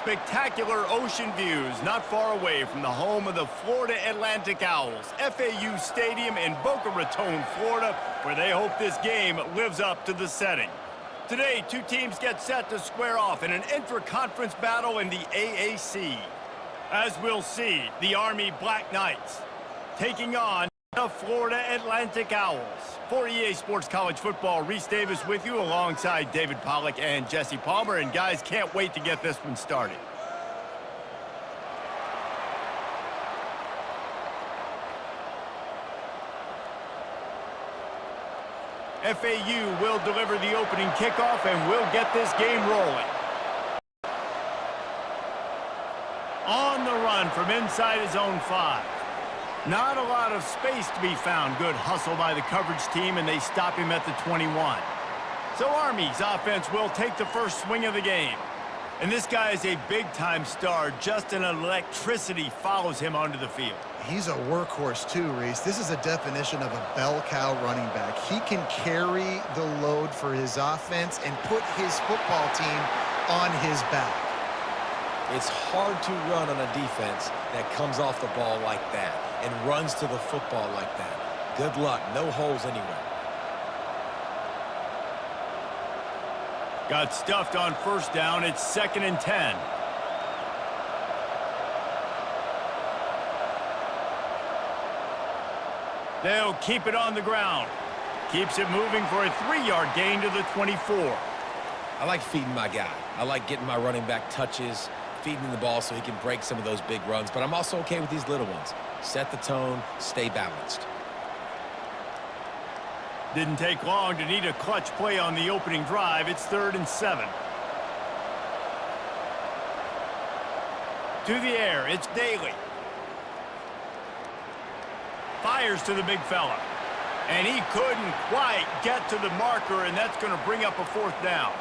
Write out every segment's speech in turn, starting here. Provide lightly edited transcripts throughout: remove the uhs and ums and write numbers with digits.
spectacular ocean views not far away from the home of the Florida Atlantic Owls, FAU Stadium in Boca Raton, Florida, where they hope this game lives up to the setting. Today, two teams get set to square off in an intra-conference battle in the AAC. As we'll see, the Army Black Knights taking on the Florida Atlantic Owls. For EA Sports College Football, Reese Davis with you alongside David Pollack and Jesse Palmer. And guys, can't wait to get this one started. FAU will deliver the opening kickoff and we'll get this game rolling. On the run from inside his own 5. Not a lot of space to be found. Good hustle by the coverage team, and they stop him at the 21. So Army's offense will take the first swing of the game. And this guy is a big-time star. Just an electricity follows him onto the field. He's a workhorse too, Reese. This is a definition of a bell cow running back. He can carry the load for his offense and put his football team on his back. It's hard to run on a defense that comes off the ball like that and runs to the football like that. Good luck. No holes anywhere. Got stuffed on first down. It's 2nd and 10. They'll keep it on the ground. Keeps it moving for a 3-yard gain to the 24. I like feeding my guy. I like getting my running back touches, feeding him the ball so he can break some of those big runs. But I'm also okay with these little ones. Set the tone, stay balanced. Didn't take long to need a clutch play on the opening drive. It's 3rd and 7. To the air, it's Daly. Fires to the big fella. And he couldn't quite get to the marker, and that's going to bring up a 4th down.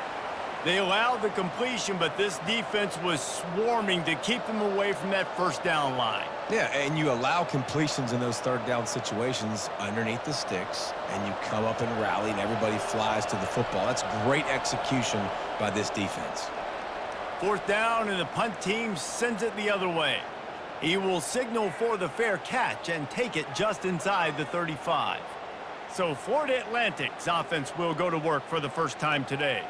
They allowed the completion, but this defense was swarming to keep them away from that first down line. Yeah, and you allow completions in those 3rd down situations underneath the sticks, and you come up and rally, and everybody flies to the football. That's great execution by this defense. 4th down, and the punt team sends it the other way. He will signal for the fair catch and take it just inside the 35. So Florida Atlantic's offense will go to work for the first time today.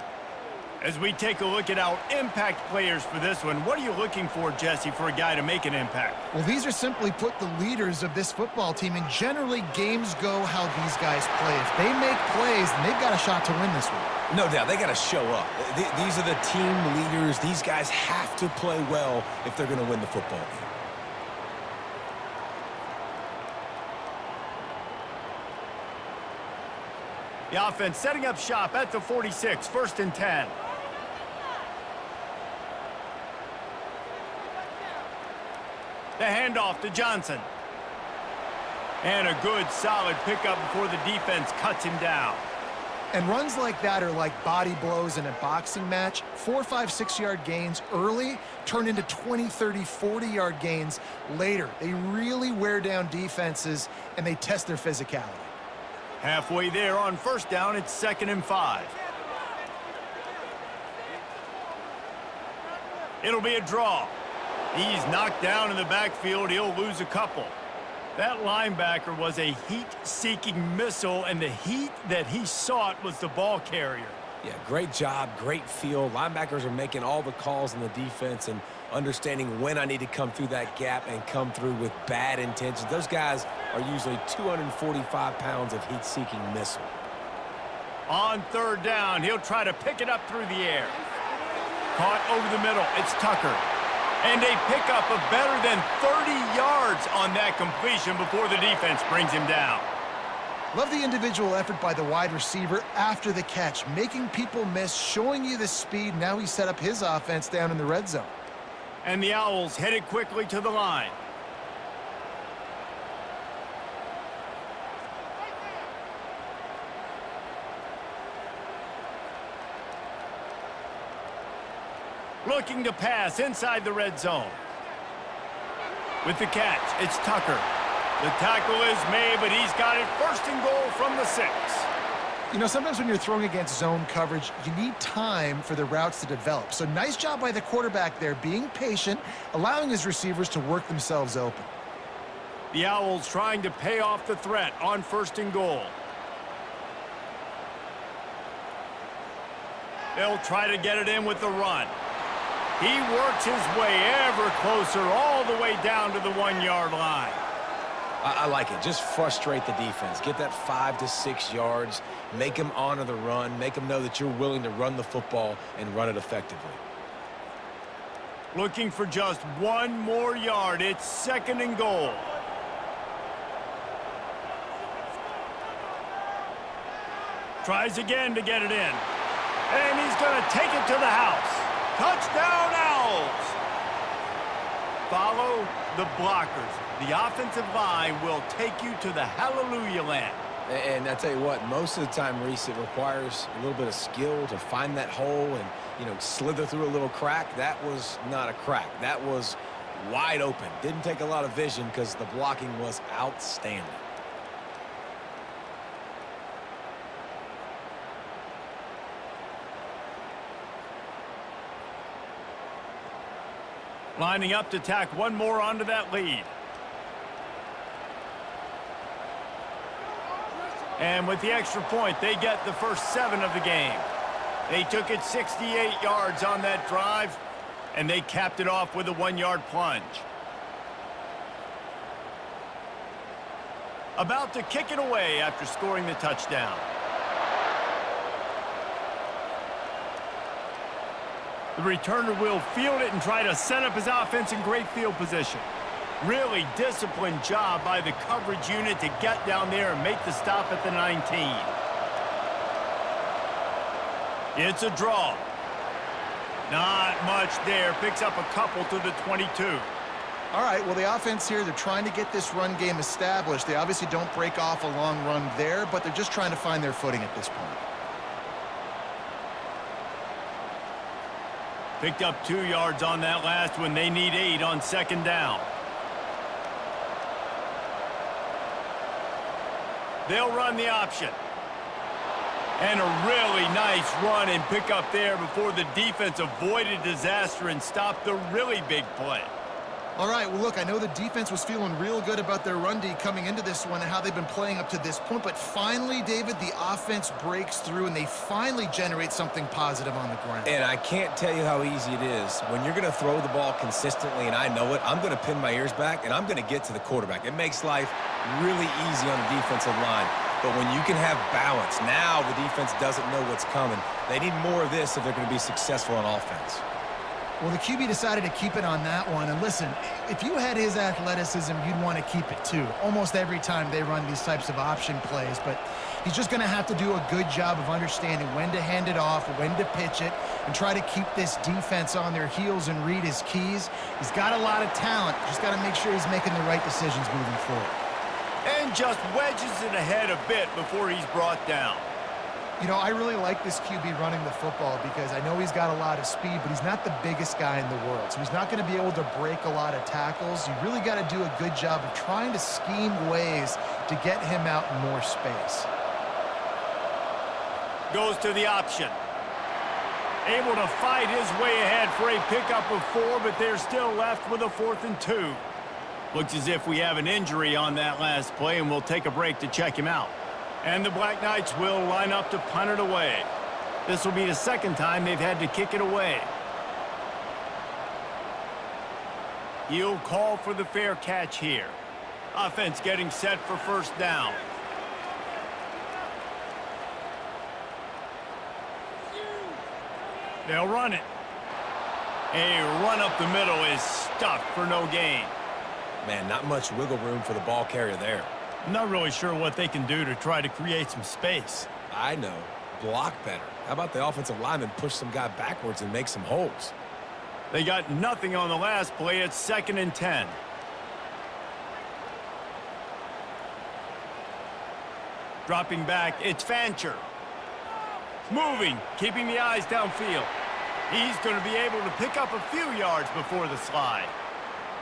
As we take a look at our impact players for this one, what are you looking for, Jesse, for a guy to make an impact? Well, these are simply put the leaders of this football team, and generally games go how these guys play. If they make plays, then they've got a shot to win this one. No doubt, they got to show up. These are the team leaders. These guys have to play well if they're going to win the football game. The offense setting up shop at the 46, 1st and 10. The handoff to Johnson. And a good, solid pickup before the defense cuts him down. And runs like that are like body blows in a boxing match. 4, 5, 6-yard gains early turn into 20, 30, 40-yard gains later. They really wear down defenses, and they test their physicality. Halfway there on first down, it's 2nd and 5. It'll be a draw. He's knocked down in the backfield. He'll lose a couple. That linebacker was a heat-seeking missile, and the heat that he sought was the ball carrier. Yeah, great job, great feel. Linebackers are making all the calls in the defense and understanding when I need to come through that gap and come through with bad intentions. Those guys are usually 245 pounds of heat-seeking missile. On 3rd down, he'll try to pick it up through the air. Caught over the middle. It's Tucker. And a pickup of better than 30 yards on that completion before the defense brings him down. Love the individual effort by the wide receiver after the catch, making people miss, showing you the speed. Now he set up his offense down in the red zone. And the Owls headed quickly to the line. Looking to pass inside the red zone. With the catch, it's Tucker. The tackle is made, but he's got it 1st and goal from the 6. You know, sometimes when you're throwing against zone coverage, you need time for the routes to develop. So nice job by the quarterback there, being patient, allowing his receivers to work themselves open. The Owls trying to pay off the threat on 1st and goal. They'll try to get it in with the run. He works his way ever closer all the way down to the 1-yard line. I like it. Just frustrate the defense. Get that 5 to 6 yards. Make them honor the run. Make them know that you're willing to run the football and run it effectively. Looking for just 1 more yard. It's 2nd and goal. Tries again to get it in. And he's going to take it to the house. Touchdown, Owls! Follow the blockers. The offensive line will take you to the hallelujah land. And I tell you what, most of the time, Reese, it requires a little bit of skill to find that hole and, you know, slither through a little crack. That was not a crack. That was wide open. Didn't take a lot of vision because the blocking was outstanding. Lining up to tack 1 more onto that lead. And with the extra point, they get the first 7 of the game. They took it 68 yards on that drive, and they capped it off with a 1-yard plunge. About to kick it away after scoring the touchdown. The returner will field it and try to set up his offense in great field position. Really disciplined job by the coverage unit to get down there and make the stop at the 19. It's a draw. Not much there. Picks up a couple to the 22. All right, well, the offense here, they're trying to get this run game established. They obviously don't break off a long run there, but they're just trying to find their footing at this point. Picked up 2 yards on that last one. They need 8 on 2nd down. They'll run the option. And a really nice run and pick up there before the defense avoided disaster and stopped the really big play. All right, well, look, I know the defense was feeling real good about their run D coming into this one and how they've been playing up to this point, but finally, David, the offense breaks through and they finally generate something positive on the ground. And I can't tell you how easy it is. When you're going to throw the ball consistently, and I know it, I'm going to pin my ears back, and I'm going to get to the quarterback. It makes life really easy on the defensive line. But when you can have balance, now the defense doesn't know what's coming. They need more of this if they're going to be successful on offense. Well, the QB decided to keep it on that one. And listen, if you had his athleticism, you'd want to keep it too. Almost every time they run these types of option plays. But he's just going to have to do a good job of understanding when to hand it off, when to pitch it, and try to keep this defense on their heels and read his keys. He's got a lot of talent. Just got to make sure he's making the right decisions moving forward. And just wedges it ahead a bit before he's brought down. You know, I really like this QB running the football because I know he's got a lot of speed, but he's not the biggest guy in the world. So he's not going to be able to break a lot of tackles. You really got to do a good job of trying to scheme ways to get him out in more space. Goes to the option. Able to fight his way ahead for a pickup of 4, but they're still left with a 4th and 2. Looks as if we have an injury on that last play, and we'll take a break to check him out. And the Black Knights will line up to punt it away. This will be the 2nd time they've had to kick it away. He'll call for the fair catch here. Offense getting set for 1st down. They'll run it. A run up the middle is stuffed for no gain. Man, not much wiggle room for the ball carrier there. I'm not really sure what they can do to try to create some space. I know. Block better. How about the offensive lineman push some guy backwards and make some holes? They got nothing on the last play. It's 2nd and 10. Dropping back, it's Fancher. Moving, keeping the eyes downfield. He's going to be able to pick up a few yards before the slide.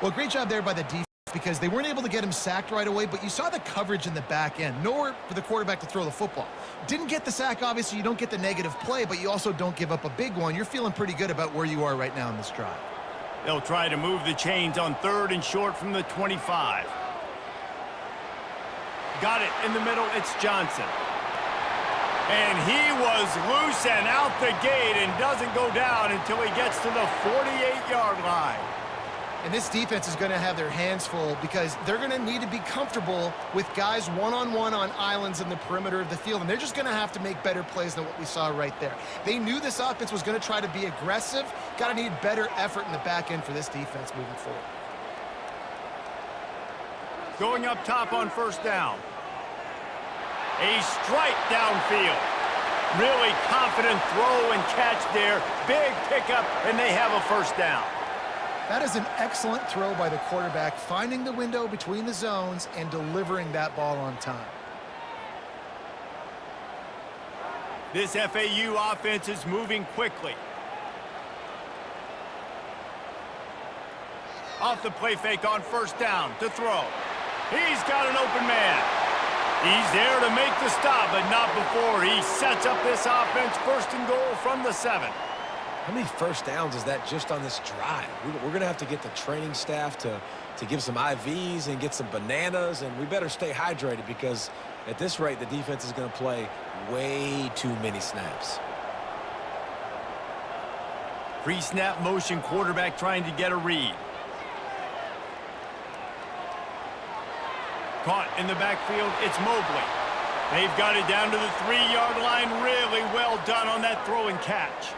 Well, great job there by the defense. because they weren't able to get him sacked right away, but you saw the coverage in the back end. Nowhere for the quarterback to throw the football. Didn't get the sack, obviously. You don't get the negative play, but you also don't give up a big one. You're feeling pretty good about where you are right now in this drive. They'll try to move the chains on 3rd and short from the 25. Got it in the middle. It's Johnson. And he was loose and out the gate and doesn't go down until he gets to the 48-yard line. And this defense is going to have their hands full because they're going to need to be comfortable with guys one-on-one on islands in the perimeter of the field. And they're just going to have to make better plays than what we saw right there. They knew this offense was going to try to be aggressive. Got to need better effort in the back end for this defense moving forward. Going up top on 1st down. A strike downfield. Really confident throw and catch there. Big pickup, and they have a 1st down. That is an excellent throw by the quarterback, finding the window between the zones and delivering that ball on time. This FAU offense is moving quickly. Off the play fake on 1st down to throw. He's got an open man. He's there to make the stop, but not before he sets up this offense 1st and goal from the 7. How many 1st downs is that just on this drive? We're going to have to get the training staff to give some IVs and get some bananas, and we better stay hydrated because at this rate, the defense is going to play way too many snaps. Pre-snap motion, quarterback trying to get a read. Caught in the backfield, it's Mobley. They've got it down to the 3-yard line. Really well done on that throw and catch.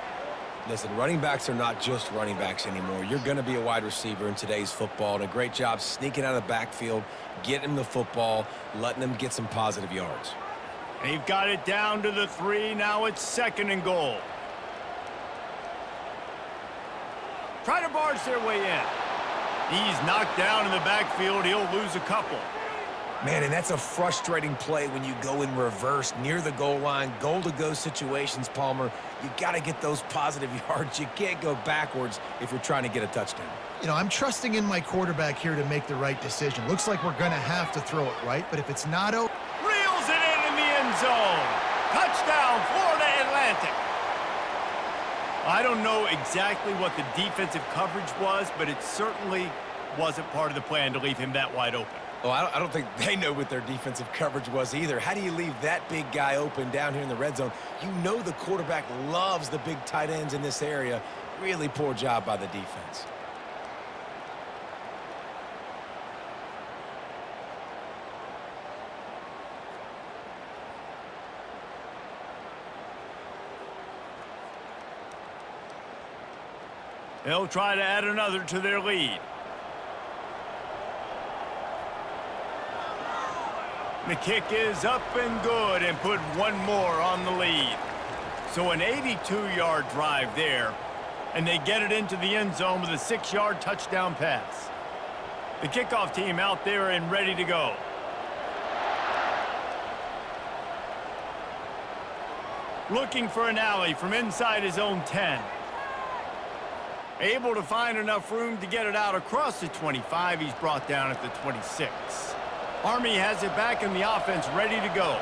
Listen, running backs are not just running backs anymore. You're going to be a wide receiver in today's football, and a great job sneaking out of the backfield, getting him the football, letting him get some positive yards. They've got it down to the 3. Now it's 2nd and goal. Try to barge their way in. He's knocked down in the backfield. He'll lose a couple. Man, and that's a frustrating play when you go in reverse near the goal line, goal-to-go situations, Palmer. You got to get those positive yards. You can't go backwards if you're trying to get a touchdown. You know, I'm trusting in my quarterback here to make the right decision. Looks like we're going to have to throw it, right? But if it's not open... Reels it in the end zone. Touchdown, Florida Atlantic. I don't know exactly what the defensive coverage was, but it certainly wasn't part of the plan to leave him that wide open. Well, I don't think they know what their defensive coverage was either. How do you leave that big guy open down here in the red zone? You know the quarterback loves the big tight ends in this area. Really poor job by the defense. They'll try to add another to their lead. The kick is up and good and put one more on the lead. So an 82-yard drive there, and they get it into the end zone with a 6-yard touchdown pass. The kickoff team out there and ready to go. Looking for an alley from inside his own 10. Able to find enough room to get it out across the 25. He's brought down at the 26. Army has it back in the offense ready to go.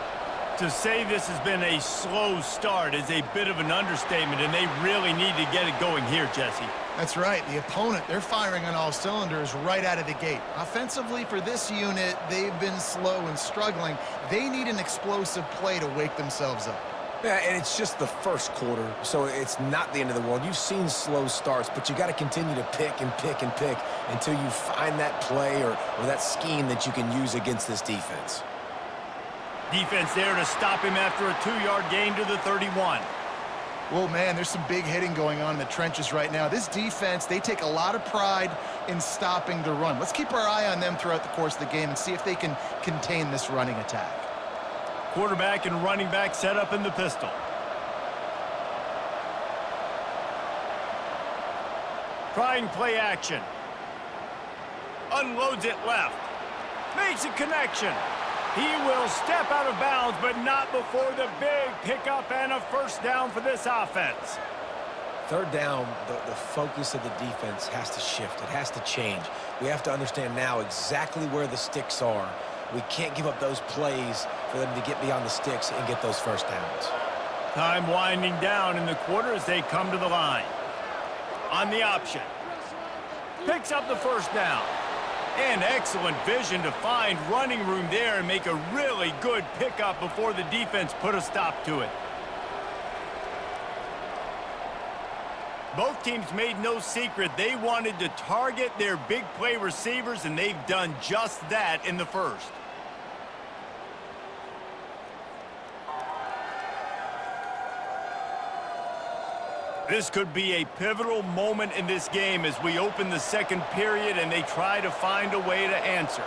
To say this has been a slow start is a bit of an understatement, and they really need to get it going here, Jesse. That's right. The opponent, they're firing on all cylinders right out of the gate. Offensively, for this unit, they've been slow and struggling. They need an explosive play to wake themselves up. Yeah, and it's just the first quarter, so it's not the end of the world. You've seen slow starts, but you got to continue to pick and pick and pick until you find that play or that scheme that you can use against this defense. Defense there to stop him after a 2-yard gain to the 31. Well, man, there's some big hitting going on in the trenches right now. This defense, they take a lot of pride in stopping the run. Let's keep our eye on them throughout the course of the game and see if they can contain this running attack. Quarterback and running back set up in the pistol. Trying play action. Unloads it left. Makes a connection. He will step out of bounds, but not before the big pickup and a first down for this offense. Third down, the focus of the defense has to shift. It has to change. We have to understand now exactly where the sticks are. We can't give up those plays for them to get beyond the sticks and get those first downs. Time winding down in the quarter as they come to the line. On the option. Picks up the first down. And excellent vision to find running room there and make a really good pickup before the defense put a stop to it. Both teams made no secret they wanted to target their big play receivers, and they've done just that in the first. This could be a pivotal moment in this game as we open the second period and they try to find a way to answer.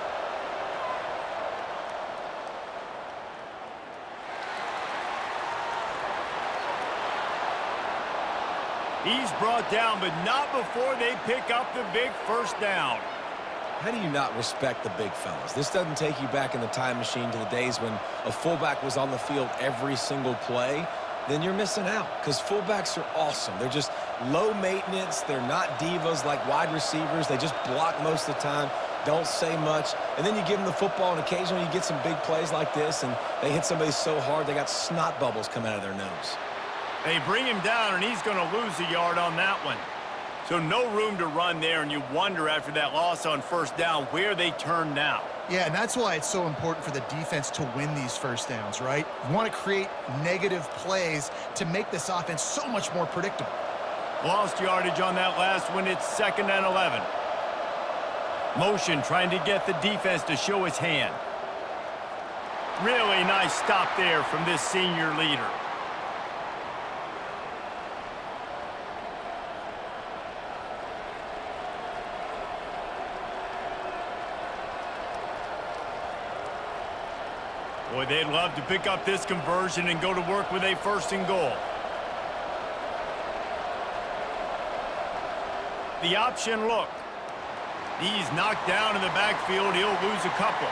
He's brought down, but not before they pick up the big first down. How do you not respect the big fellas? This doesn't take you back in the time machine to the days when a fullback was on the field every single play. Then you're missing out, because fullbacks are awesome. They're just low maintenance. They're not divas like wide receivers. They just block most of the time, don't say much. And then you give them the football, and occasionally you get some big plays like this, and they hit somebody so hard they got snot bubbles coming out of their nose. They bring him down, and he's going to lose a yard on that one. So no room to run there, and you wonder after that loss on first down where they turn now. Yeah, and that's why it's so important for the defense to win these first downs, right? You want to create negative plays to make this offense so much more predictable. Lost yardage on that last one. It's 2nd and 11. Motion trying to get the defense to show his hand. Really nice stop there from this senior leader. Boy, they'd love to pick up this conversion and go to work with a 1st and goal. The option look. He's knocked down in the backfield. He'll lose a couple.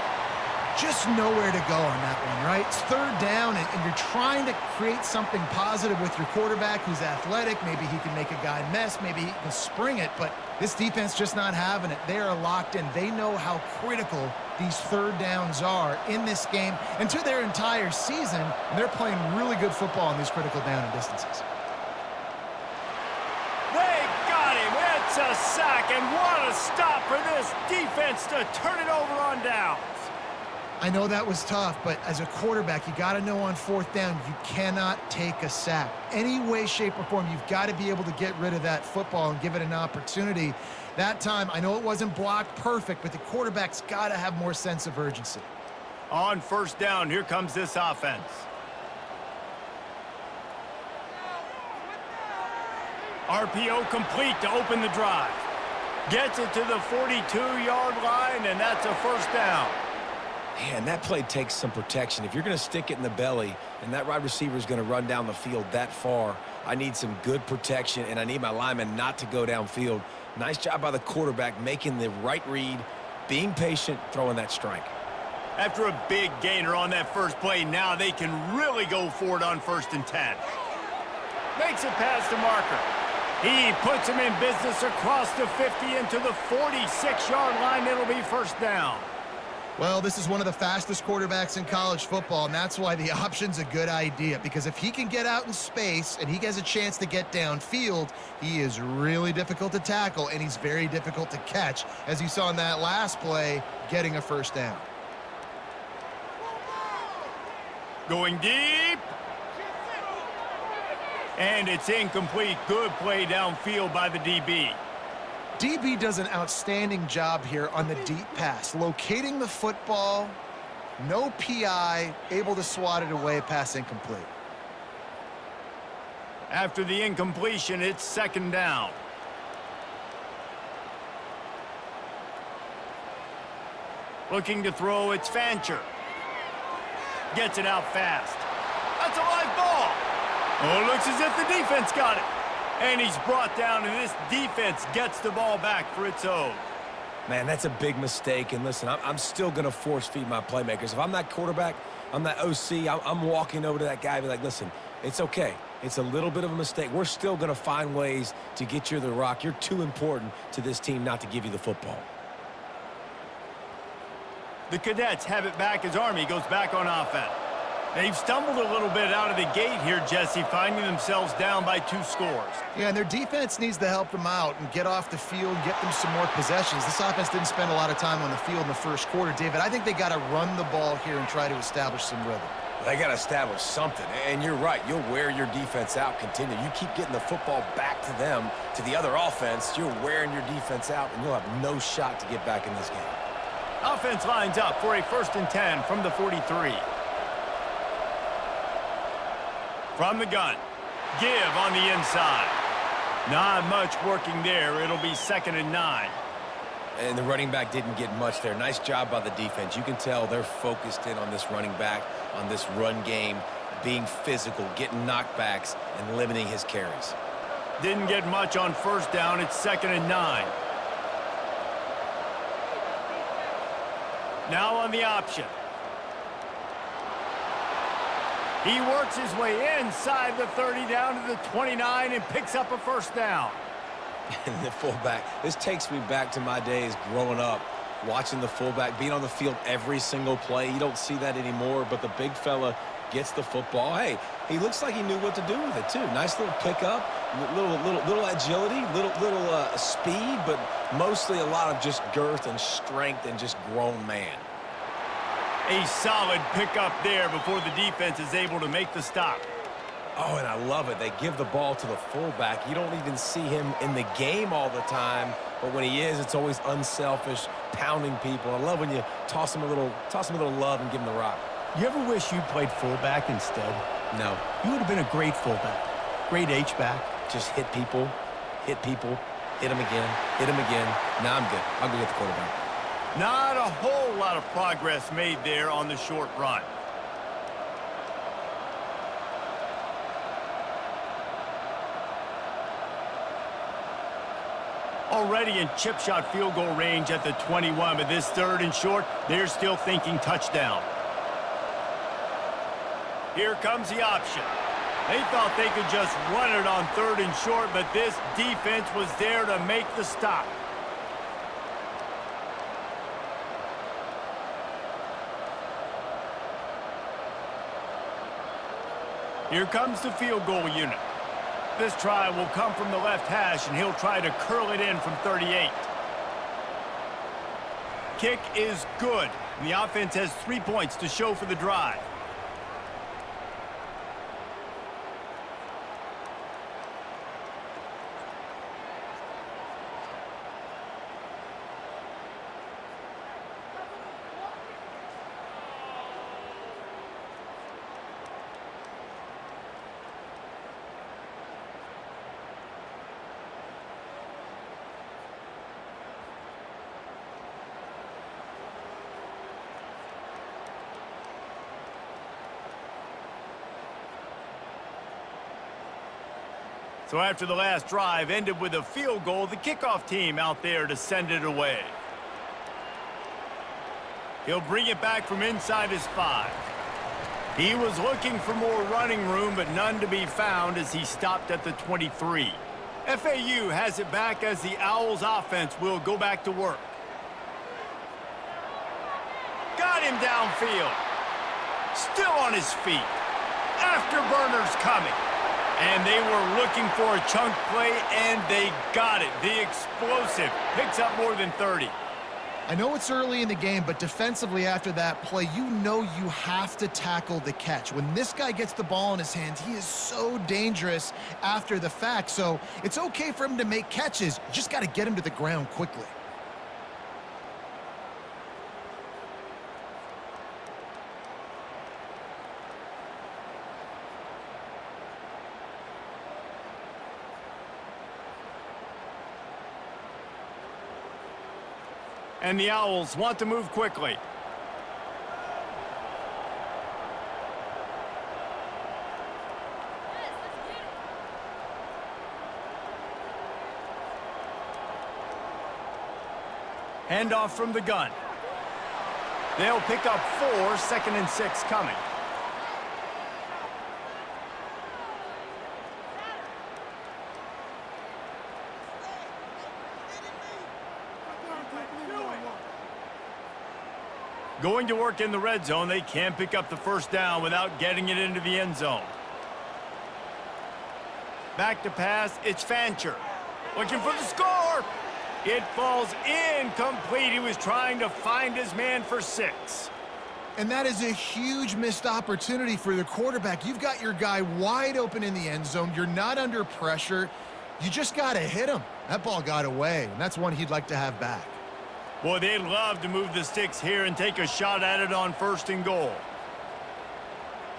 Just nowhere to go on that one, right? It's 3rd down, and you're trying to create something positive with your quarterback who's athletic. Maybe he can make a guy miss. Maybe he can spring it, but this defense just not having it. They are locked in. They know how critical these 3rd downs are in this game and to their entire season, and they're playing really good football in these critical down and distances. They got him. It's a sack, and what a stop for this defense to turn it over on downs. I know that was tough, but as a quarterback, you got to know on 4th down, you cannot take a sack. Any way, shape, or form, you've got to be able to get rid of that football and give it an opportunity. That time, I know it wasn't blocked perfect, but the quarterback's got to have more sense of urgency. On 1st down, here comes this offense. RPO complete to open the drive. Gets it to the 42-yard line, and that's a 1st down. Man, that play takes some protection. If you're going to stick it in the belly and that wide receiver is going to run down the field that far, I need some good protection, and I need my lineman not to go downfield. Nice job by the quarterback making the right read, being patient, throwing that strike. After a big gainer on that first play, now they can really go for it on 1st and 10. Makes it past the marker. He puts him in business across the 50 into the 46-yard line. It'll be 1st down. Well, this is one of the fastest quarterbacks in college football, and that's why the option's a good idea, because if he can get out in space and he has a chance to get downfield, he is really difficult to tackle, and he's very difficult to catch, as you saw in that last play, getting a 1st down. Going deep. And it's incomplete. Good play downfield by the DB. DB does an outstanding job here on the deep pass, locating the football, no PI, able to swat it away, pass incomplete. After the incompletion, it's 2nd down. Looking to throw, it's Fancher. Gets it out fast. That's a live ball. Oh, it looks as if the defense got it. And he's brought down, and this defense gets the ball back for its own. Man, that's a big mistake. And listen, I'm still going to force feed my playmakers. If I'm that quarterback, I'm that OC, I'm walking over to that guy and be like, listen, it's okay. It's a little bit of a mistake. We're still going to find ways to get you the rock. You're too important to this team not to give you the football. The Cadets have it back as Army goes back on offense. They've stumbled a little bit out of the gate here, Jesse, finding themselves down by 2 scores. Yeah, and their defense needs to help them out and get off the field, get them some more possessions. This offense didn't spend a lot of time on the field in the first quarter, David. I think they got to run the ball here and try to establish some rhythm. They got to establish something, and you're right. You'll wear your defense out, continue. You keep getting the football back to them, to the other offense, you're wearing your defense out, and you'll have no shot to get back in this game. Offense lines up for a 1st and 10 from the 43. From the gun, give on the inside. Not much working there. It'll be 2nd and 9. And the running back didn't get much there. Nice job by the defense. You can tell they're focused in on this running back, on this run game, being physical, getting knockbacks, and limiting his carries. Didn't get much on 1st down. It's 2nd and 9. Now on the option. He works his way inside the 30 down to the 29 and picks up a 1st down. And the fullback, this takes me back to my days growing up, watching the fullback being on the field every single play. You don't see that anymore, but the big fella gets the football. Hey, he looks like he knew what to do with it too. Nice little pickup, little agility, little speed, but mostly a lot of just girth and strength and just grown man. A solid pickup there before the defense is able to make the stop. Oh, and I love it. They give the ball to the fullback. You don't even see him in the game all the time, but when he is, it's always unselfish, pounding people. I love when you toss him a little love and give him the rock. You ever wish you played fullback instead? No. You would have been a great fullback. Great H-back. Just hit people, hit them again. Now I'm good. I'll go get the quarterback. Not a whole lot of progress made there on the short run. Already in chip shot field goal range at the 21, but this 3rd and short, they're still thinking touchdown. Here comes the option. They thought they could just run it on 3rd and short, but this defense was there to make the stop. Here comes the field goal unit. This try will come from the left hash, and he'll try to curl it in from 38. Kick is good, and the offense has 3 points to show for the drive. So after the last drive ended with a field goal, the kickoff team out there to send it away. He'll bring it back from inside his 5. He was looking for more running room, but none to be found as he stopped at the 23. FAU has it back as the Owls offense will go back to work. Got him downfield. Still on his feet. Afterburners coming. And they were looking for a chunk play, and they got it. The explosive picks up more than 30. I know it's early in the game, but defensively after that play, you know you have to tackle the catch. When this guy gets the ball in his hands, he is so dangerous after the fact. So it's okay for him to make catches. You just got to get him to the ground quickly. And the Owls want to move quickly. Handoff from the gun. They'll pick up 4, 2nd and 6 coming. Going to work in the red zone, they can't pick up the first down without getting it into the end zone. Back to pass, it's Fancher. Looking for the score. It falls incomplete. He was trying to find his man for 6. And that is a huge missed opportunity for the quarterback. You've got your guy wide open in the end zone. You're not under pressure. You just got to hit him. That ball got away, and that's one he'd like to have back. Boy, they'd love to move the sticks here and take a shot at it on 1st and goal.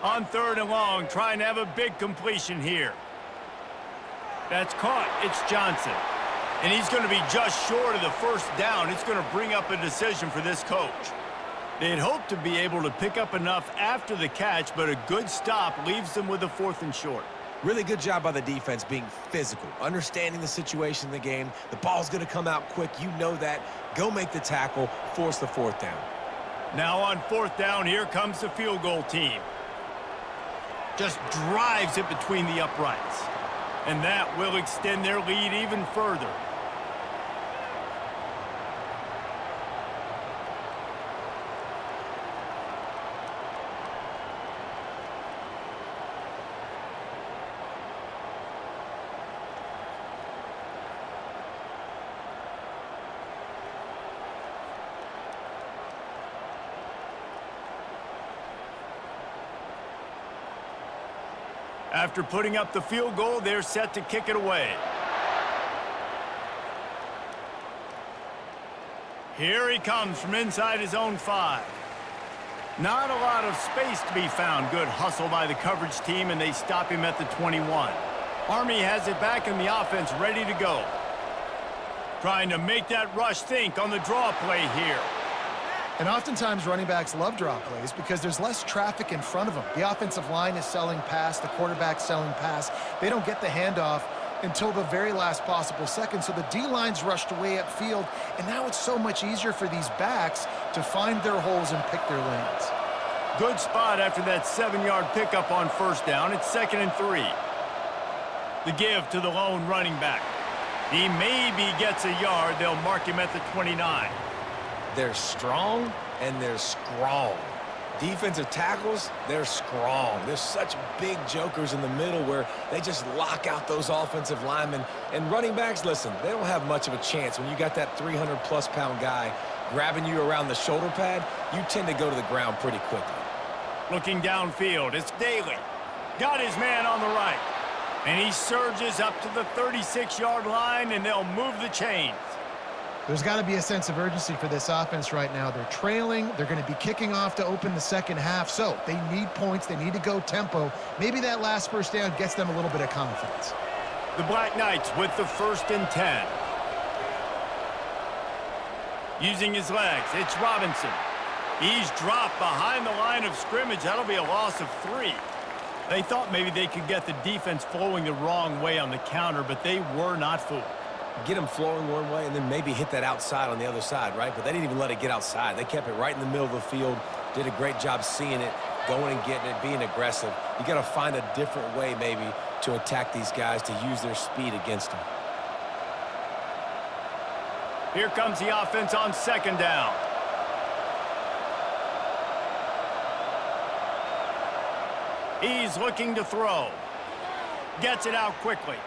On 3rd and long, trying to have a big completion here. That's caught. It's Johnson. And he's going to be just short of the first down. It's going to bring up a decision for this coach. They'd hope to be able to pick up enough after the catch, but a good stop leaves them with a 4th and short. Really good job by the defense being physical, understanding the situation in the game. The ball's going to come out quick. You know that. Go make the tackle, force the 4th down. Now on 4th down, here comes the field goal team. Just drives it between the uprights. And that will extend their lead even further. After putting up the field goal, they're set to kick it away. Here he comes from inside his own 5. Not a lot of space to be found. Good hustle by the coverage team, and they stop him at the 21. Army has it back in the offense, ready to go. Trying to make that rush think on the draw play here. And oftentimes running backs love draw plays because there's less traffic in front of them. The offensive line is selling pass, the quarterback's selling pass. They don't get the handoff until the very last possible second, so the D-line's rushed away upfield, and now it's so much easier for these backs to find their holes and pick their lanes. Good spot after that 7-yard pickup on 1st down. It's 2nd and 3. The give to the lone running back. He maybe gets a yard. They'll mark him at the 29. They're strong and they're strong. Defensive tackles, they're strong. There's such big jokers in the middle where they just lock out those offensive linemen. And running backs, listen, they don't have much of a chance. When you got that 300-plus pound guy grabbing you around the shoulder pad, you tend to go to the ground pretty quickly. Looking downfield, it's Daly. Got his man on the right. And he surges up to the 36-yard line, and they'll move the chains. There's got to be a sense of urgency for this offense right now. They're trailing. They're going to be kicking off to open the second half. So they need points. They need to go tempo. Maybe that last first down gets them a little bit of confidence. The Black Knights with the 1st and 10. Using his legs, it's Robinson. He's dropped behind the line of scrimmage. That'll be a loss of 3. They thought maybe they could get the defense flowing the wrong way on the counter, but they were not fooled. Get them flowing one way and then maybe hit that outside on the other side, right? But they didn't even let it get outside. They kept it right in the middle of the field, did a great job seeing it, going and getting it, being aggressive. You got to find a different way maybe to attack these guys, to use their speed against them. Here comes the offense on 2nd down. He's looking to throw. Gets it out quickly.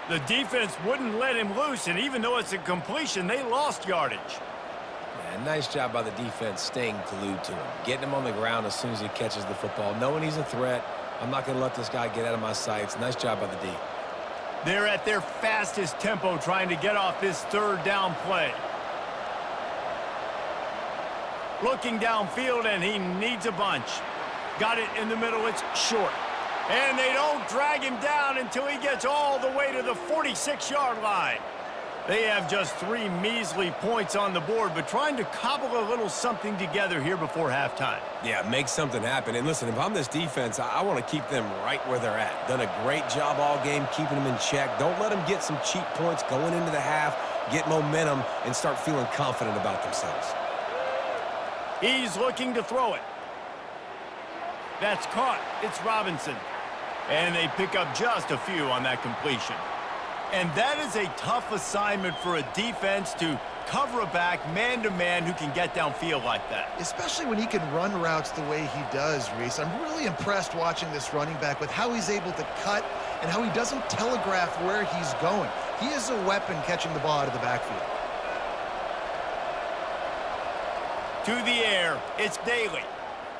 The defense wouldn't let him loose, and even though it's a completion, they lost yardage. Yeah, nice job by the defense staying glued to him, getting him on the ground as soon as he catches the football, knowing he's a threat. I'm not going to let this guy get out of my sights. Nice job by the D. They're at their fastest tempo trying to get off this 3rd down play. Looking downfield, and he needs a bunch. Got it in the middle. It's short. And they don't drag him down until he gets all the way to the 46-yard line. They have just 3 measly points on the board, but trying to cobble a little something together here before halftime. Yeah, make something happen. And listen, if I'm this defense, I want to keep them right where they're at. Done a great job all game keeping them in check. Don't let them get some cheap points going into the half, get momentum, and start feeling confident about themselves. He's looking to throw it. That's caught. It's Robinson. And they pick up just a few on that completion. And that is a tough assignment for a defense to cover a back man-to-man who can get downfield like that. Especially when he can run routes the way he does, Reese. I'm really impressed watching this running back with how he's able to cut and how he doesn't telegraph where he's going. He is a weapon catching the ball out of the backfield. To the air, it's Daly.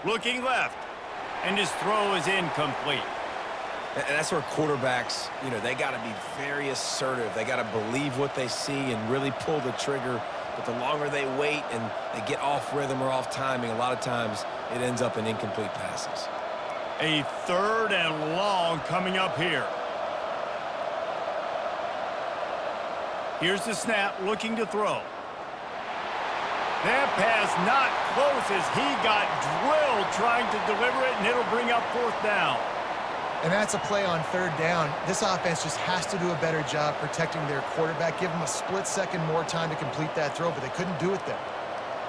Looking left, and his throw is incomplete. And that's where quarterbacks, they got to be very assertive. They got to believe what they see and really pull the trigger. But the longer they wait and they get off rhythm or off timing, a lot of times it ends up in incomplete passes. A 3rd and long coming up here. Here's the snap, looking to throw. That pass not close as he got drilled trying to deliver it, and it'll bring up 4th down. And that's a play on 3rd down. This offense just has to do a better job protecting their quarterback. Give him a split second more time to complete that throw, but they couldn't do it there.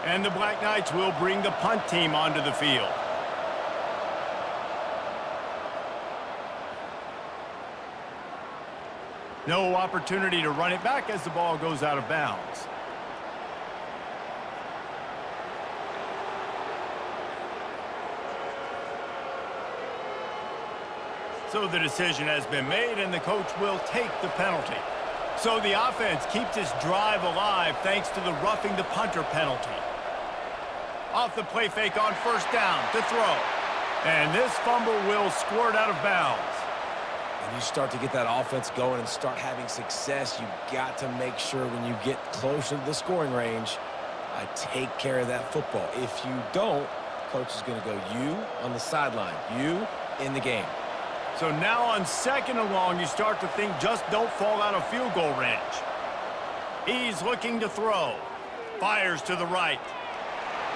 And the Black Knights will bring the punt team onto the field. No opportunity to run it back as the ball goes out of bounds. So the decision has been made, and the coach will take the penalty. So the offense keeps this drive alive thanks to the roughing the punter penalty. Off the play fake on 1st down to throw. And this fumble will squirt out of bounds. When you start to get that offense going and start having success, you got to make sure when you get closer to the scoring range, I take care of that football. If you don't, coach is going to go you on the sideline, you in the game. So now on 2nd and long, you start to think just don't fall out of field goal range. He's looking to throw. Fires to the right.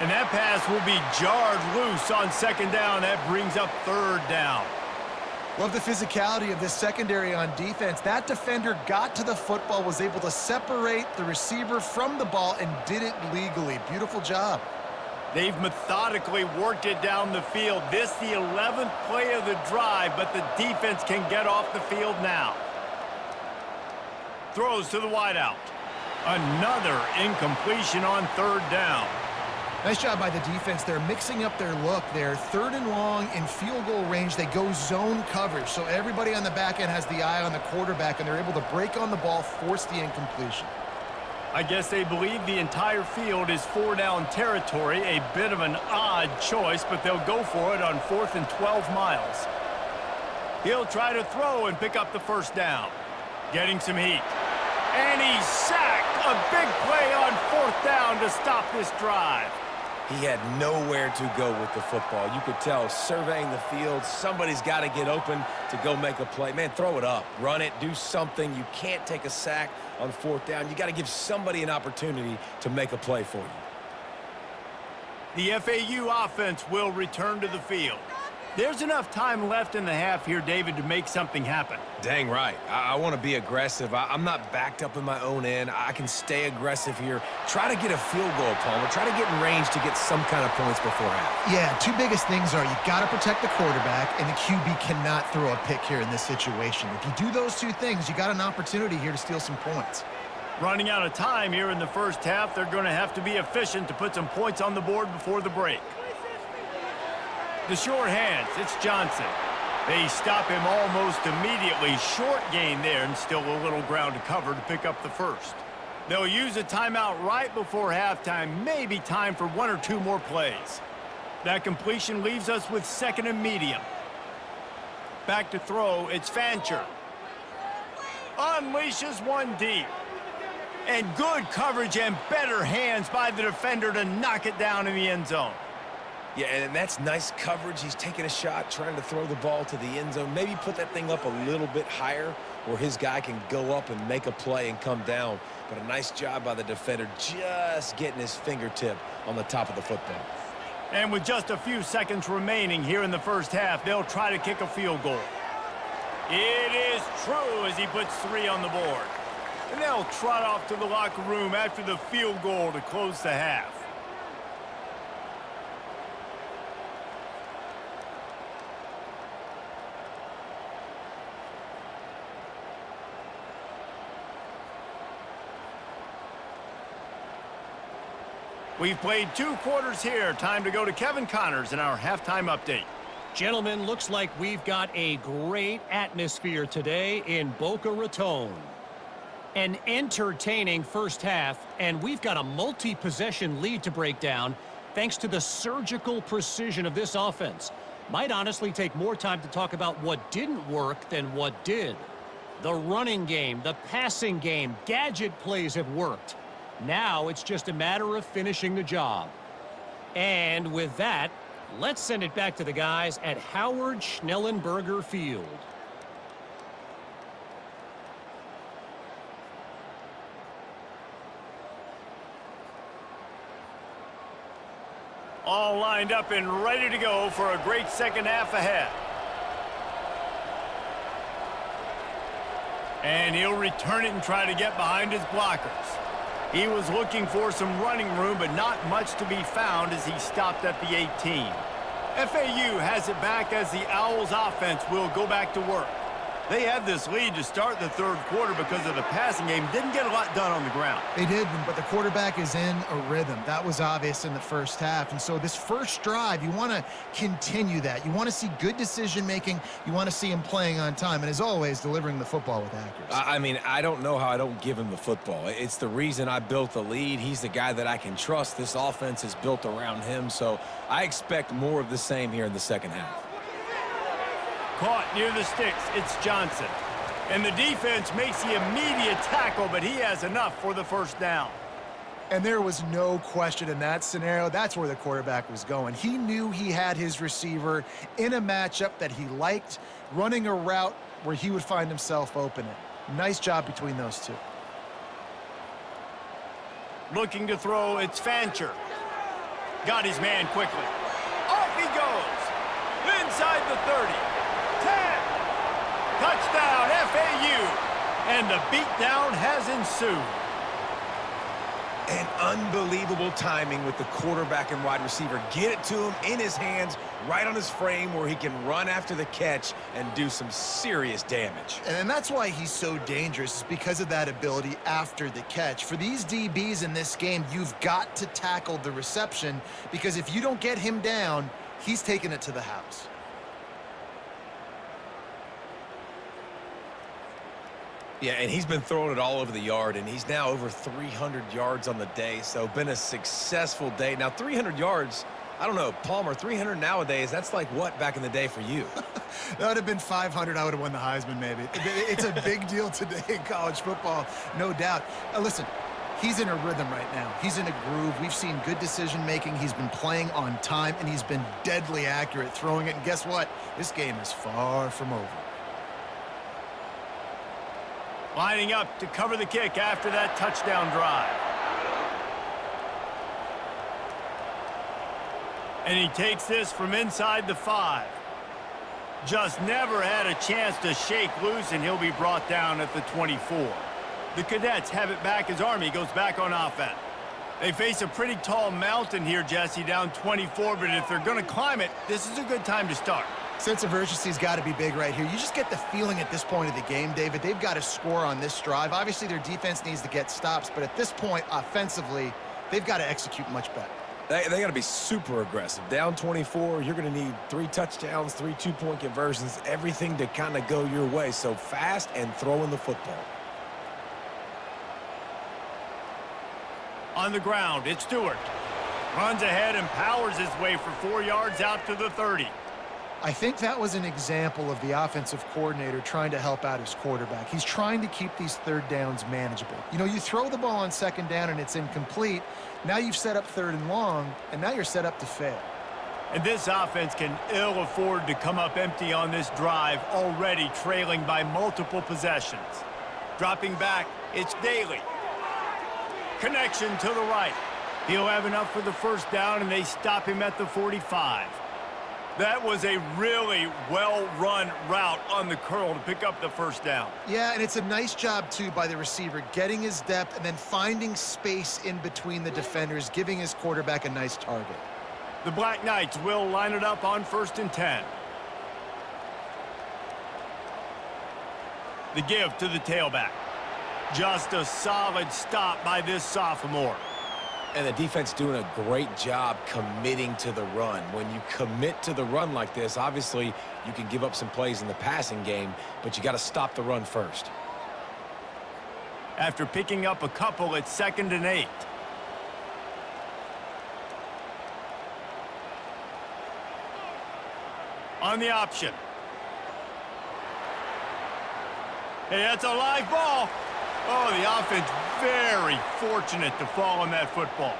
And that pass will be jarred loose on 2nd down. That brings up 3rd down. Love the physicality of this secondary on defense. That defender got to the football, was able to separate the receiver from the ball, and did it legally. Beautiful job. They've methodically worked it down the field. This the 11th play of the drive, but the defense can get off the field now. Throws to the wideout. Another incompletion on 3rd down. Nice job by the defense. They're mixing up their look there. 3rd and long in field goal range. They go zone coverage, so everybody on the back end has the eye on the quarterback, and they're able to break on the ball, force the incompletion. I guess they believe the entire field is 4-down territory. A bit of an odd choice, but they'll go for it on 4th and 12 miles. He'll try to throw and pick up the 1st down. Getting some heat. And he's sacked. A big play on 4th down to stop this drive. He had nowhere to go with the football. You could tell, surveying the field, somebody's got to get open to go make a play. Man, throw it up. Run it. Do something. You can't take a sack on 4th down. You got to give somebody an opportunity to make a play for you. The FAU offense will return to the field. There's enough time left in the half here, David, to make something happen. Dang right. I want to be aggressive. I'm not backed up in my own end. I can stay aggressive here. Try to get a field goal, Palmer. Try to get in range to get some kind of points before half. Yeah, 2 biggest things are you got to protect the quarterback, and the QB cannot throw a pick here in this situation. If you do those 2 things, you got an opportunity here to steal some points. Running out of time here in the 1st half, they're going to have to be efficient to put some points on the board before the break. The short hands, it's Johnson. They stop him almost immediately. Short gain there, and still a little ground to cover to pick up the 1st. They'll use a timeout right before halftime. Maybe time for 1 or 2 more plays. That completion leaves us with 2nd and medium. Back to throw, it's Fancher. Unleashes one deep. And good coverage and better hands by the defender to knock it down in the end zone. Yeah, and that's nice coverage. He's taking a shot, trying to throw the ball to the end zone. Maybe put that thing up a little bit higher where his guy can go up and make a play and come down. But a nice job by the defender just getting his fingertip on the top of the football. And with just a few seconds remaining here in the 1st half, they'll try to kick a field goal. It is true as he puts 3 on the board. And they'll trot off to the locker room after the field goal to close the half. We've played 2 quarters here. Time to go to Kevin Connors in our halftime update. Gentlemen, looks like we've got a great atmosphere today in Boca Raton. An entertaining first half, and we've got a multi-possession lead to break down thanks to the surgical precision of this offense. Might honestly take more time to talk about what didn't work than what did. The running game, the passing game, gadget plays have worked. Now it's just a matter of finishing the job. And with that, let's send it back to the guys at Howard Schnellenberger Field. All lined up and ready to go for a great second half ahead. And he'll return it and try to get behind his blockers. He was looking for some running room, but not much to be found as he stopped at the 18. FAU has it back as the Owls offense will go back to work. They had this lead to start the third quarter because of the passing game. Didn't get a lot done on the ground. They did, but the quarterback is in a rhythm. That was obvious in the first half. And so this first drive, you want to continue that. You want to see good decision-making. You want to see him playing on time. And as always, delivering the football with accuracy. I mean, I don't know how I don't give him the football. It's the reason I built the lead. He's the guy that I can trust. This offense is built around him. So I expect more of the same here in the second half. Caught near the sticks, it's Johnson. And the defense makes the immediate tackle, but he has enough for the first down. And there was no question in that scenario. That's where the quarterback was going. He knew he had his receiver in a matchup that he liked, running a route where he would find himself open. Nice job between those two. Looking to throw, it's Fancher. Got his man quickly. Off he goes. Inside the 30. 10. Touchdown, FAU. And the beatdown has ensued. And unbelievable timing with the quarterback and wide receiver. Get it to him in his hands, right on his frame where he can run after the catch and do some serious damage. And that's why he's so dangerous, is because of that ability after the catch. For these DBs in this game, you've got to tackle the reception, because if you don't get him down, he's taking it to the house. Yeah, and he's been throwing it all over the yard, and he's now over 300 yards on the day, so been a successful day. Now, 300 yards, I don't know, Palmer, 300 nowadays, that's like what back in the day for you? That would have been 500. I would have won the Heisman, maybe. It's a big deal today in college football, no doubt. Listen, he's in a rhythm right now. He's in a groove. We've seen good decision-making. He's been playing on time, and he's been deadly accurate throwing it. And guess what? This game is far from over. Lining up to cover the kick after that touchdown drive. And he takes this from inside the 5. Just never had a chance to shake loose, and he'll be brought down at the 24. The Cadets have it back as Army goes back on offense. They face a pretty tall mountain here, Jesse, down 24, but if they're going to climb it, this is a good time to start. Sense of urgency's got to be big right here. You just get the feeling at this point of the game, David, they've got to score on this drive. Obviously, their defense needs to get stops, but at this point, offensively, they've got to execute much better. They got to be super aggressive. Down 24, you're going to need 3 touchdowns, 3 two-point conversions, everything to kind of go your way. So fast and throwing the football. On the ground, it's Stewart. Runs ahead and powers his way for 4 yards out to the 30. I think that was an example of the offensive coordinator trying to help out his quarterback. He's trying to keep these third downs manageable. You know, you throw the ball on second down and it's incomplete. Now you've set up third and long, and now you're set up to fail. And this offense can ill afford to come up empty on this drive, already trailing by multiple possessions. Dropping back, it's Daly. Connection to the right. He'll have enough for the first down, and they stop him at the 45. That was a really well-run route on the curl to pick up the first down. Yeah, and it's a nice job, too, by the receiver, getting his depth and then finding space in between the defenders, giving his quarterback a nice target. The Black Knights will line it up on 1st and 10. The give to the tailback. Just a solid stop by this sophomore. And the defense doing a great job committing to the run. When you commit to the run like this, obviously you can give up some plays in the passing game, but you got to stop the run first. After picking up a couple, it's 2nd and 8. On the option. Hey, that's a live ball. Oh, the offense very fortunate to fall on that football.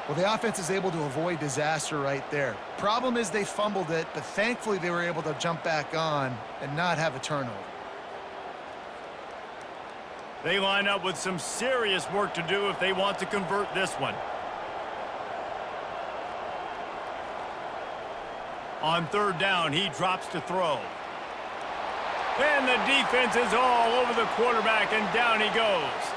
Well, the offense is able to avoid disaster right there. Problem is they fumbled it, but thankfully they were able to jump back on and not have a turnover. They line up with some serious work to do if they want to convert this one. On 3rd down, he drops to throw. And the defense is all over the quarterback, and down he goes.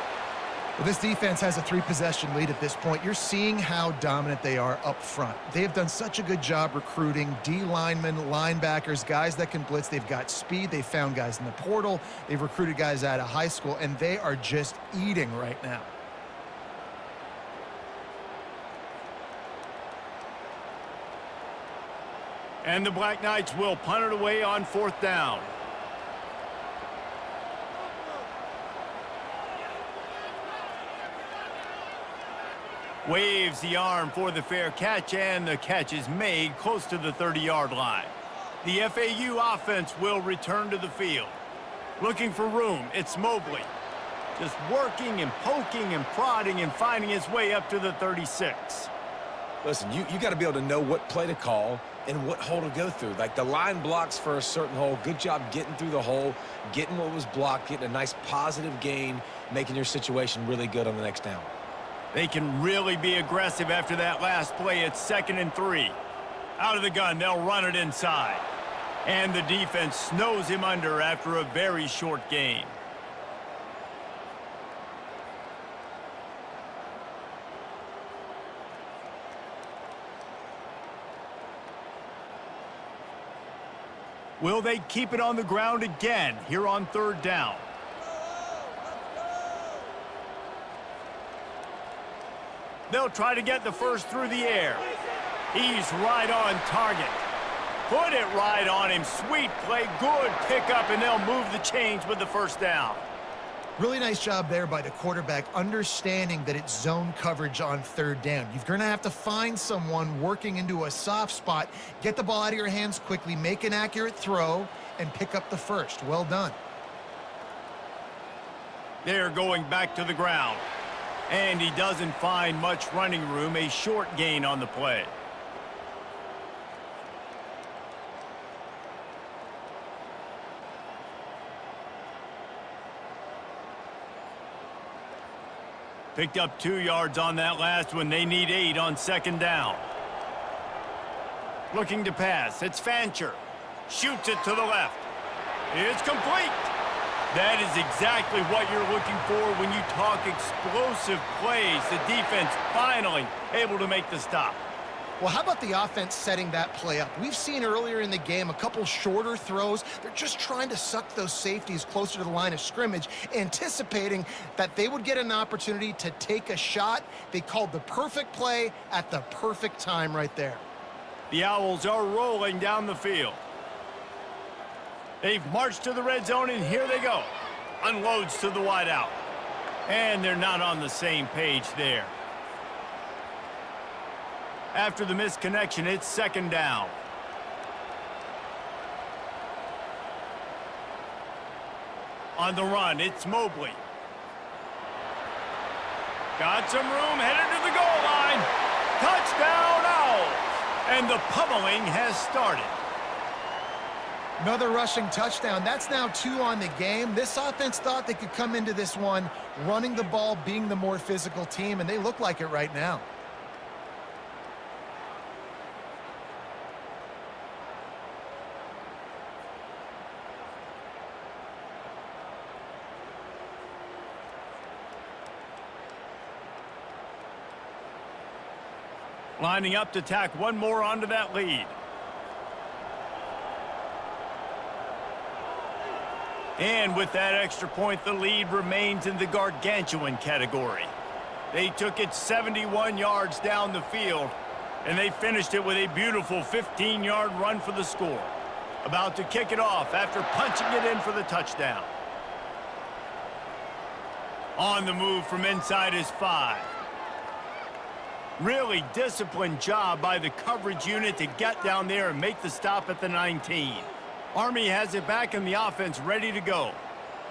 Well, this defense has a 3-possession lead at this point. You're seeing how dominant they are up front. They have done such a good job recruiting D linemen, linebackers, guys that can blitz. They've got speed. They've found guys in the portal. They've recruited guys out of high school, and they are just eating right now. And the Black Knights will punt it away on 4th down. Waves the arm for the fair catch, and the catch is made close to the 30-yard line. The FAU offense will return to the field. Looking for room, it's Mobley. Just working and poking and prodding and finding his way up to the 36. Listen, you got to be able to know what play to call and what hole to go through. Like the line blocks for a certain hole. Good job getting through the hole, getting what was blocked, getting a nice positive gain, making your situation really good on the next down. They can really be aggressive after that last play. It's 2nd and 3. Out of the gun, they'll run it inside. And the defense snows him under after a very short gain. Will they keep it on the ground again here on 3rd down? They'll try to get the first through the air. He's right on target. Put it right on him. Sweet play, good pickup, and they'll move the chains with the 1st down. Really nice job there by the quarterback, understanding that it's zone coverage on 3rd down. You're going to have to find someone working into a soft spot, get the ball out of your hands quickly, make an accurate throw, and pick up the first. Well done. They're going back to the ground. And he doesn't find much running room, a short gain on the play. Picked up 2 yards on that last one. They need 8 on 2nd down. Looking to pass. It's Fancher. Shoots it to the left. It's complete. That is exactly what you're looking for when you talk explosive plays. The defense finally able to make the stop. Well, how about the offense setting that play up? We've seen earlier in the game a couple shorter throws. They're just trying to suck those safeties closer to the line of scrimmage, anticipating that they would get an opportunity to take a shot. They called the perfect play at the perfect time right there. The Owls are rolling down the field. They've marched to the red zone, and here they go. Unloads to the wideout. And they're not on the same page there. After the missed connection, it's 2nd down. On the run, it's Mobley. Got some room, headed to the goal line. Touchdown, Owls! And the pummeling has started. Another rushing touchdown. That's now 2 on the game. This offense thought they could come into this one running the ball, being the more physical team, and they look like it right now. Lining up to tack one more onto that lead. And with that extra point, the lead remains in the gargantuan category. They took it 71 yards down the field, and they finished it with a beautiful 15-yard run for the score. About to kick it off after punching it in for the touchdown. On the move from inside his 5. Really disciplined job by the coverage unit to get down there and make the stop at the 19. Army has it back in the offense ready to go.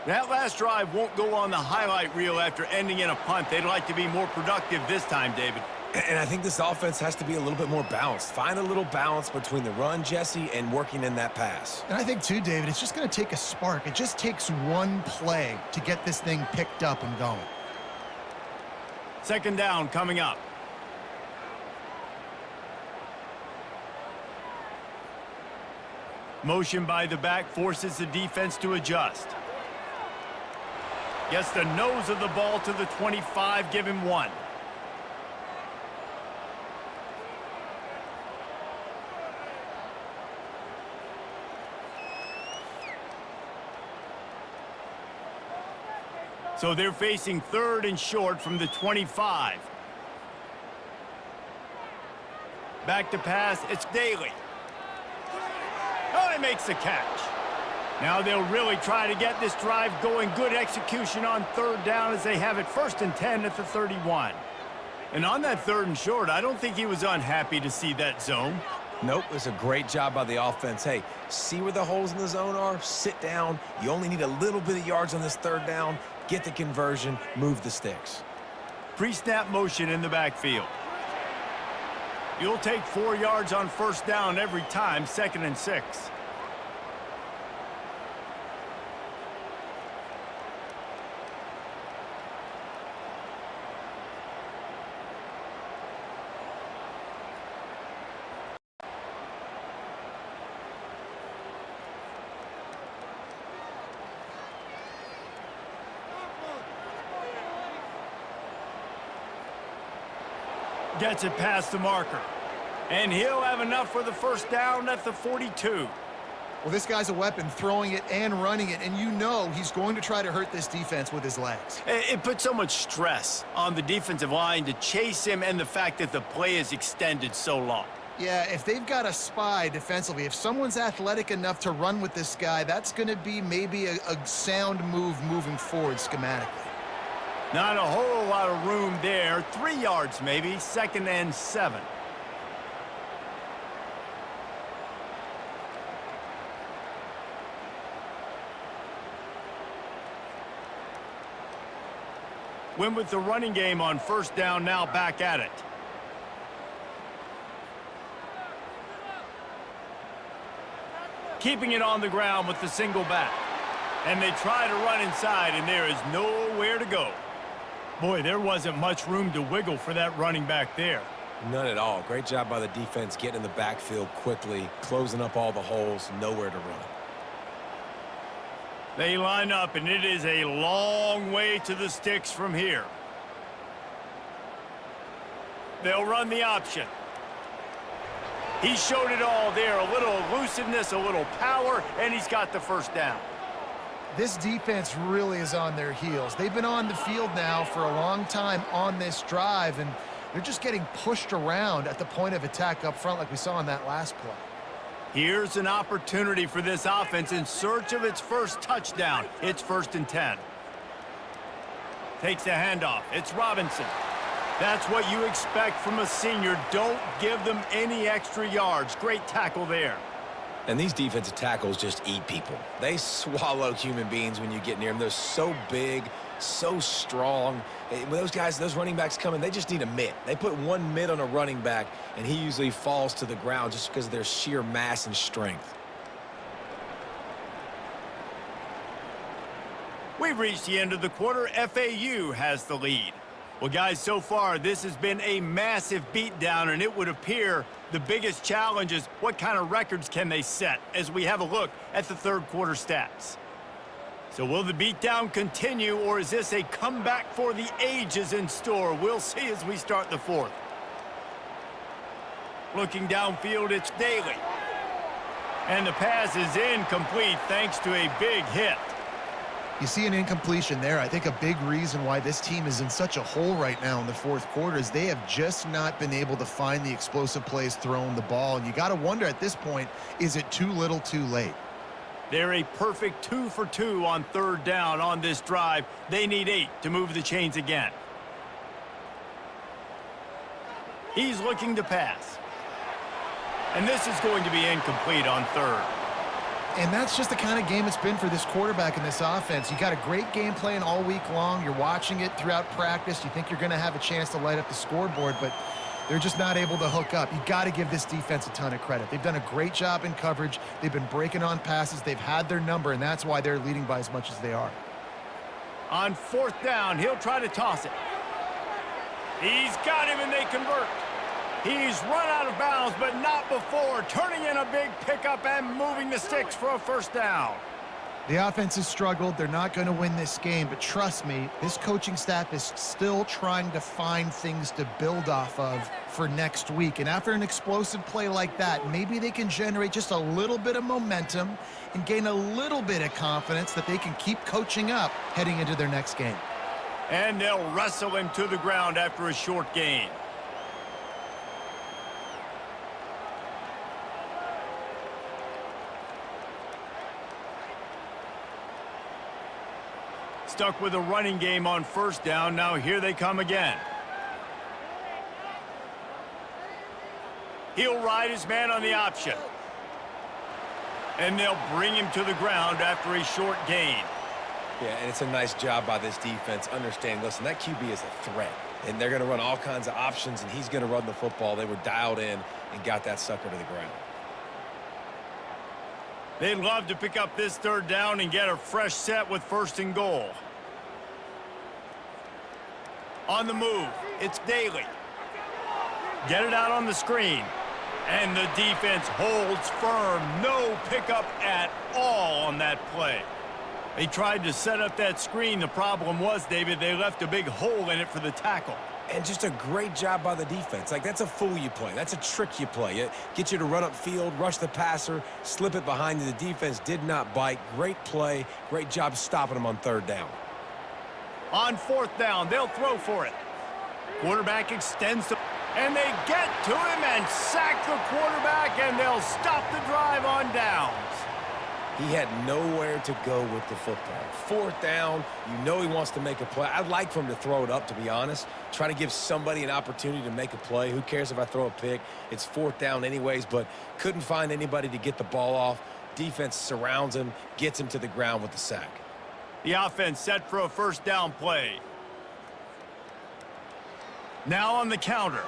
That last drive won't go on the highlight reel after ending in a punt. They'd like to be more productive this time, David. And I think this offense has to be a little bit more balanced. Find a little balance between the run, Jesse, and working in that pass. And I think, too, David, it's just going to take a spark. It just takes one play to get this thing picked up and going. Second down coming up. Motion by the back forces the defense to adjust. Gets the nose of the ball to the 25, give him 1. So they're facing 3rd and short from the 25. Back to pass, it's Daly. Oh, he makes the catch. Now they'll really try to get this drive going. Good execution on 3rd down as they have it 1st and 10 at the 31. And on that 3rd and short, I don't think he was unhappy to see that zone. Nope, it's a great job by the offense. Hey, see where the holes in the zone are? Sit down. You only need a little bit of yards on this 3rd down. Get the conversion, move the sticks. Pre-snap motion in the backfield. You'll take 4 yards on 1st down every time, 2nd and 6. Gets it past the marker. And he'll have enough for the 1st down at the 42. Well, this guy's a weapon, throwing it and running it, and you know he's going to try to hurt this defense with his legs. It puts so much stress on the defensive line to chase him and the fact that the play is extended so long. Yeah, if they've got a spy defensively, if someone's athletic enough to run with this guy, that's going to be maybe a sound move moving forward schematically. Not a whole lot of room there. 3 yards maybe, 2nd and 7. Win with the running game on 1st down, now back at it. Keeping it on the ground with the single back. And they try to run inside, and there is nowhere to go. Boy, there wasn't much room to wiggle for that running back there. None at all. Great job by the defense getting in the backfield quickly, closing up all the holes, nowhere to run. They line up, and it is a long way to the sticks from here. They'll run the option. He showed it all there, a little elusiveness, a little power, and he's got the 1st down. This defense really is on their heels. They've been on the field now for a long time on this drive, and they're just getting pushed around at the point of attack up front like we saw on that last play. Here's an opportunity for this offense in search of its 1st touchdown. It's 1st and 10. Takes the handoff. It's Robinson. That's what you expect from a senior. Don't give them any extra yards. Great tackle there. And these defensive tackles just eat people. They swallow human beings when you get near them. They're so big, so strong. When those guys, those running backs come in, they just need a mitt. They put one mitt on a running back, and he usually falls to the ground just because of their sheer mass and strength. We've reached the end of the quarter. FAU has the lead. Well, guys, so far, this has been a massive beatdown, and it would appear the biggest challenge is what kind of records can they set as we have a look at the 3rd quarter stats. So will the beatdown continue, or is this a comeback for the ages in store? We'll see as we start the 4th. Looking downfield, it's Daly. And the pass is incomplete thanks to a big hit. You see an incompletion there. I think a big reason why this team is in such a hole right now in the fourth quarter is they have just not been able to find the explosive plays throwing the ball. And you got to wonder at this point, is it too little too late? They're a perfect 2 for 2 on third down on this drive. They need 8 to move the chains again. He's looking to pass. And this is going to be incomplete on third. And that's just the kind of game it's been for this quarterback in this offense. You got a great game plan all week long. You're watching it throughout practice. You think you're going to have a chance to light up the scoreboard, but they're just not able to hook up. You got to give this defense a ton of credit. They've done a great job in coverage. They've been breaking on passes. They've had their number, and that's why they're leading by as much as they are. On fourth down, he'll try to toss it. He's got him, and they convert. He's run out of bounds, but not before turning in a big pickup and moving the sticks for a first down. The offense has struggled. They're not going to win this game, but trust me, this coaching staff is still trying to find things to build off of for next week. And after an explosive play like that, maybe they can generate just a little bit of momentum and gain a little bit of confidence that they can keep coaching up heading into their next game. And they'll wrestle him to the ground after a short gain. Stuck with a running game on first down. Now here they come again. He'll ride his man on the option. And they'll bring him to the ground after a short gain. Yeah, and it's a nice job by this defense. Understand, listen, that QB is a threat. And they're going to run all kinds of options, and he's going to run the football. They were dialed in and got that sucker to the ground. They'd love to pick up this third down and get a fresh set with first and goal. On the move, it's Daly. Get it out on the screen. And the defense holds firm. No pickup at all on that play. They tried to set up that screen. The problem was, David, they left a big hole in it for the tackle. And just a great job by the defense. Like, that's a fool you play. That's a trick you play. It gets you to run up field, rush the passer, slip it behind you. The defense did not bite. Great play. Great job stopping them on third down. On fourth down, they'll throw for it. Quarterback extends the... And they get to him and sack the quarterback, and they'll stop the drive on downs. He had nowhere to go with the football. Fourth down, you know he wants to make a play. I'd like for him to throw it up, to be honest. Try to give somebody an opportunity to make a play. Who cares if I throw a pick? It's fourth down anyways, but couldn't find anybody to get the ball off. Defense surrounds him, gets him to the ground with the sack. The offense set for a first down play. Now on the counter.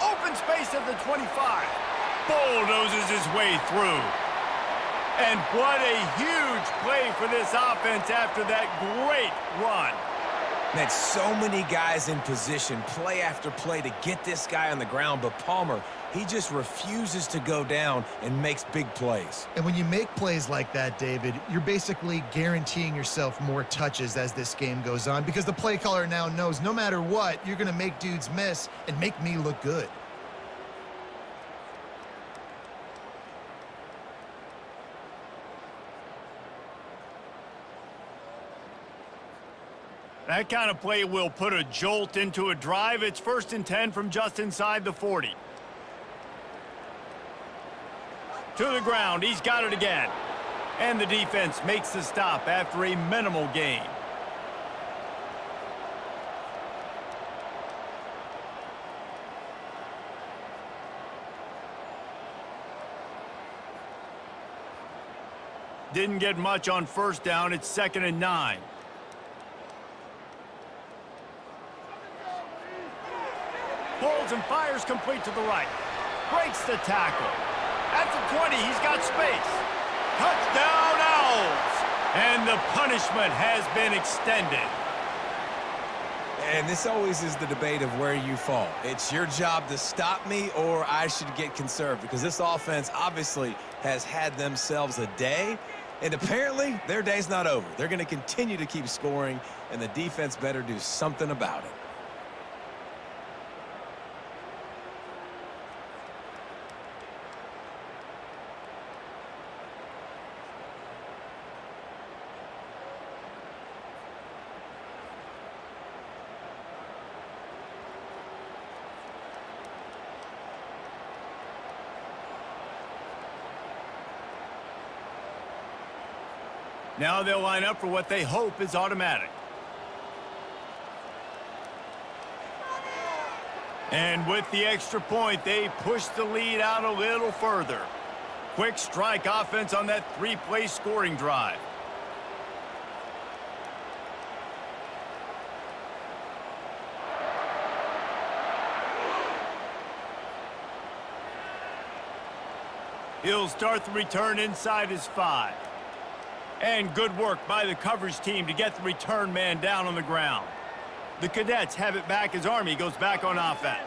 Open space at the 25. Bulldozes his way through. And what a huge play for this offense after that great run. Man, so many guys in position, play after play to get this guy on the ground, but Palmer, he just refuses to go down and makes big plays. And when you make plays like that, David, you're basically guaranteeing yourself more touches as this game goes on because the play caller now knows no matter what, you're going to make dudes miss and make me look good. That kind of play will put a jolt into a drive. It's 1st and 10 from just inside the 40. To the ground, he's got it again. And the defense makes the stop after a minimal gain. Didn't get much on first down. It's 2nd and 9. Pulls and fires complete to the right. Breaks the tackle. At the 20, he's got space. Touchdown, Owls! And the punishment has been extended. And this always is the debate of where you fall. It's your job to stop me or I should get conserved because this offense obviously has had themselves a day, and apparently their day's not over. They're going to continue to keep scoring, and the defense better do something about it. Now they'll line up for what they hope is automatic. And with the extra point, they push the lead out a little further. Quick strike offense on that three-play scoring drive. He'll start the return inside his 5. And good work by the coverage team to get the return man down on the ground. The Cadets have it back as Army goes back on offense.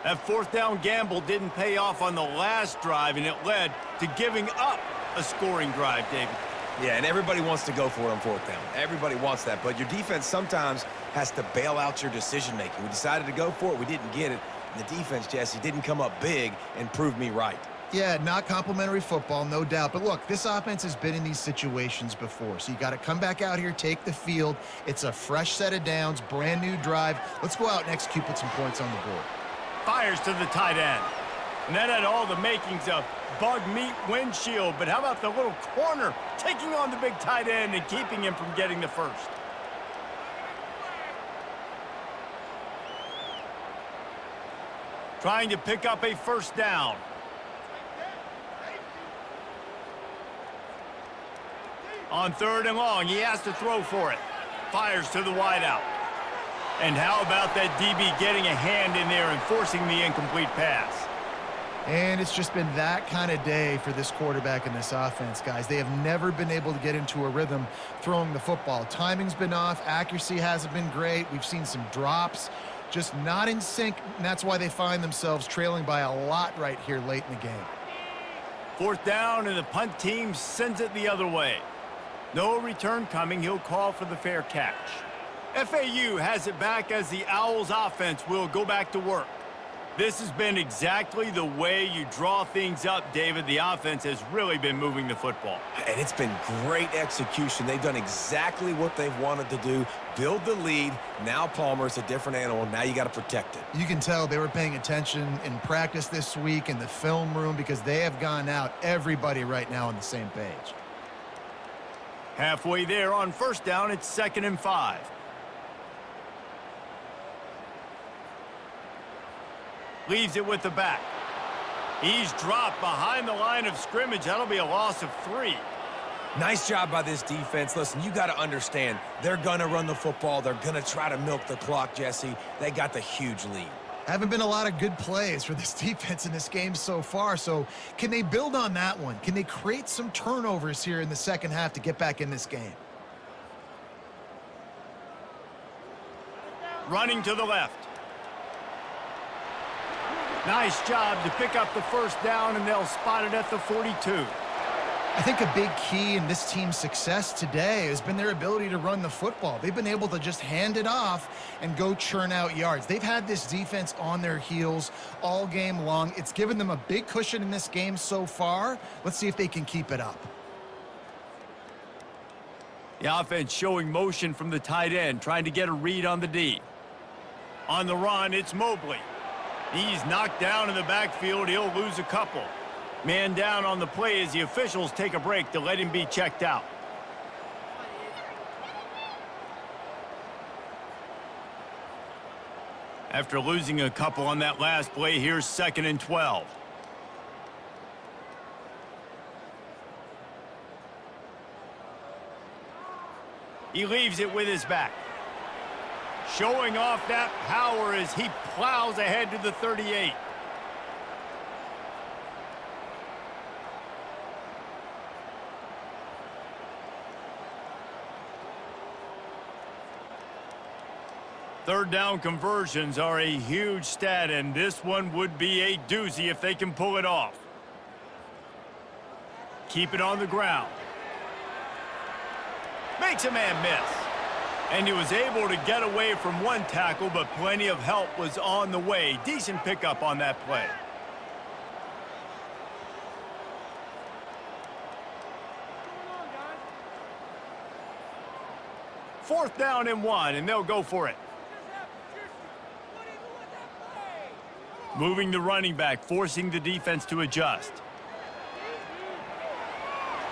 That fourth down gamble didn't pay off on the last drive, and it led to giving up a scoring drive, David. Yeah, and everybody wants to go for it on fourth down. Everybody wants that, but your defense sometimes has to bail out your decision-making. We decided to go for it. We didn't get it. And the defense, Jesse, didn't come up big and prove me right. Yeah, not complimentary football, no doubt. But look, this offense has been in these situations before. So you got to come back out here, take the field. It's a fresh set of downs, brand new drive. Let's go out and execute, put some points on the board. Fires to the tight end. And that had all the makings of bug meat windshield. But how about the little corner taking on the big tight end and keeping him from getting the first? Trying to pick up a first down. On 3rd and long, he has to throw for it. Fires to the wideout. And how about that DB getting a hand in there and forcing the incomplete pass? And it's just been that kind of day for this quarterback and this offense, guys. They have never been able to get into a rhythm throwing the football. Timing's been off. Accuracy hasn't been great. We've seen some drops. Just not in sync, and that's why they find themselves trailing by a lot right here late in the game. 4th down, and the punt team sends it the other way. No return coming. He'll call for the fair catch. FAU has it back as the Owls offense will go back to work. This has been exactly the way you draw things up, David. The offense has really been moving the football. And it's been great execution. They've done exactly what they've wanted to do. Build the lead. Now Palmer's a different animal. Now you got to protect it. You can tell they were paying attention in practice this week in the film room because they have gone out, everybody right now on the same page. Halfway there on 1st down, it's 2nd and 5. Leaves it with the back. He's dropped behind the line of scrimmage. That'll be a loss of 3. Nice job by this defense. Listen, you got to understand, they're going to run the football. They're going to try to milk the clock, Jesse. They got the huge lead. Haven't been a lot of good plays for this defense in this game so far, so can they build on that one? Can they create some turnovers here in the second half to get back in this game? Running to the left. Nice job to pick up the 1st down, and they'll spot it at the 42. I think a big key in this team's success today has been their ability to run the football. They've been able to just hand it off and go churn out yards. They've had this defense on their heels all game long. It's given them a big cushion in this game so far. Let's see if they can keep it up. The offense showing motion from the tight end, trying to get a read on the D. On the run, it's Mobley. He's knocked down in the backfield. He'll lose a couple. Man down on the play as the officials take a break to let him be checked out. After losing a couple on that last play, here's 2nd and 12. He leaves it with his back. Showing off that power as he plows ahead to the 38. Third down conversions are a huge stat, and this one would be a doozy if they can pull it off. Keep it on the ground. Makes a man miss. And he was able to get away from one tackle, but plenty of help was on the way. Decent pickup on that play. Fourth down and 1, and they'll go for it. Moving the running back, forcing the defense to adjust.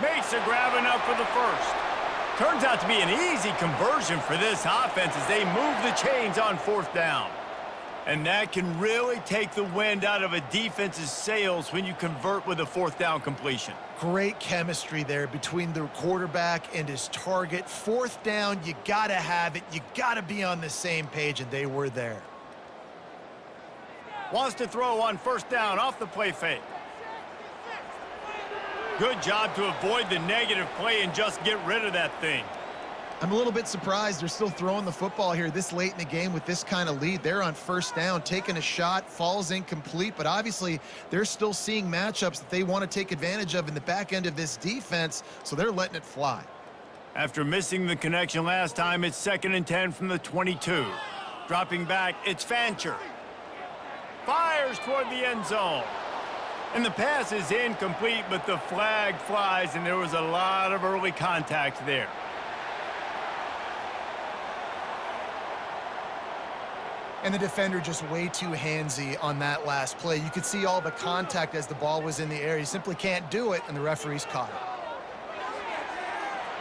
Makes a grab enough for the first. Turns out to be an easy conversion for this offense as they move the chains on 4th down. And that can really take the wind out of a defense's sails when you convert with a 4th down completion. Great chemistry there between the quarterback and his target. 4th down, you got to have it. You got to be on the same page, and they were there. Wants to throw on 1st down off the play fake. Good job to avoid the negative play and just get rid of that thing. I'm a little bit surprised they're still throwing the football here this late in the game with this kind of lead. They're on 1st down, taking a shot, falls incomplete, but obviously they're still seeing matchups that they want to take advantage of in the back end of this defense, so they're letting it fly. After missing the connection last time, it's 2nd and 10 from the 22. Dropping back, it's Fancher. Fires toward the end zone. And the pass is incomplete, but the flag flies, and there was a lot of early contact there. And the defender just way too handsy on that last play. You could see all the contact as the ball was in the air. He simply can't do it, and the referees caught it.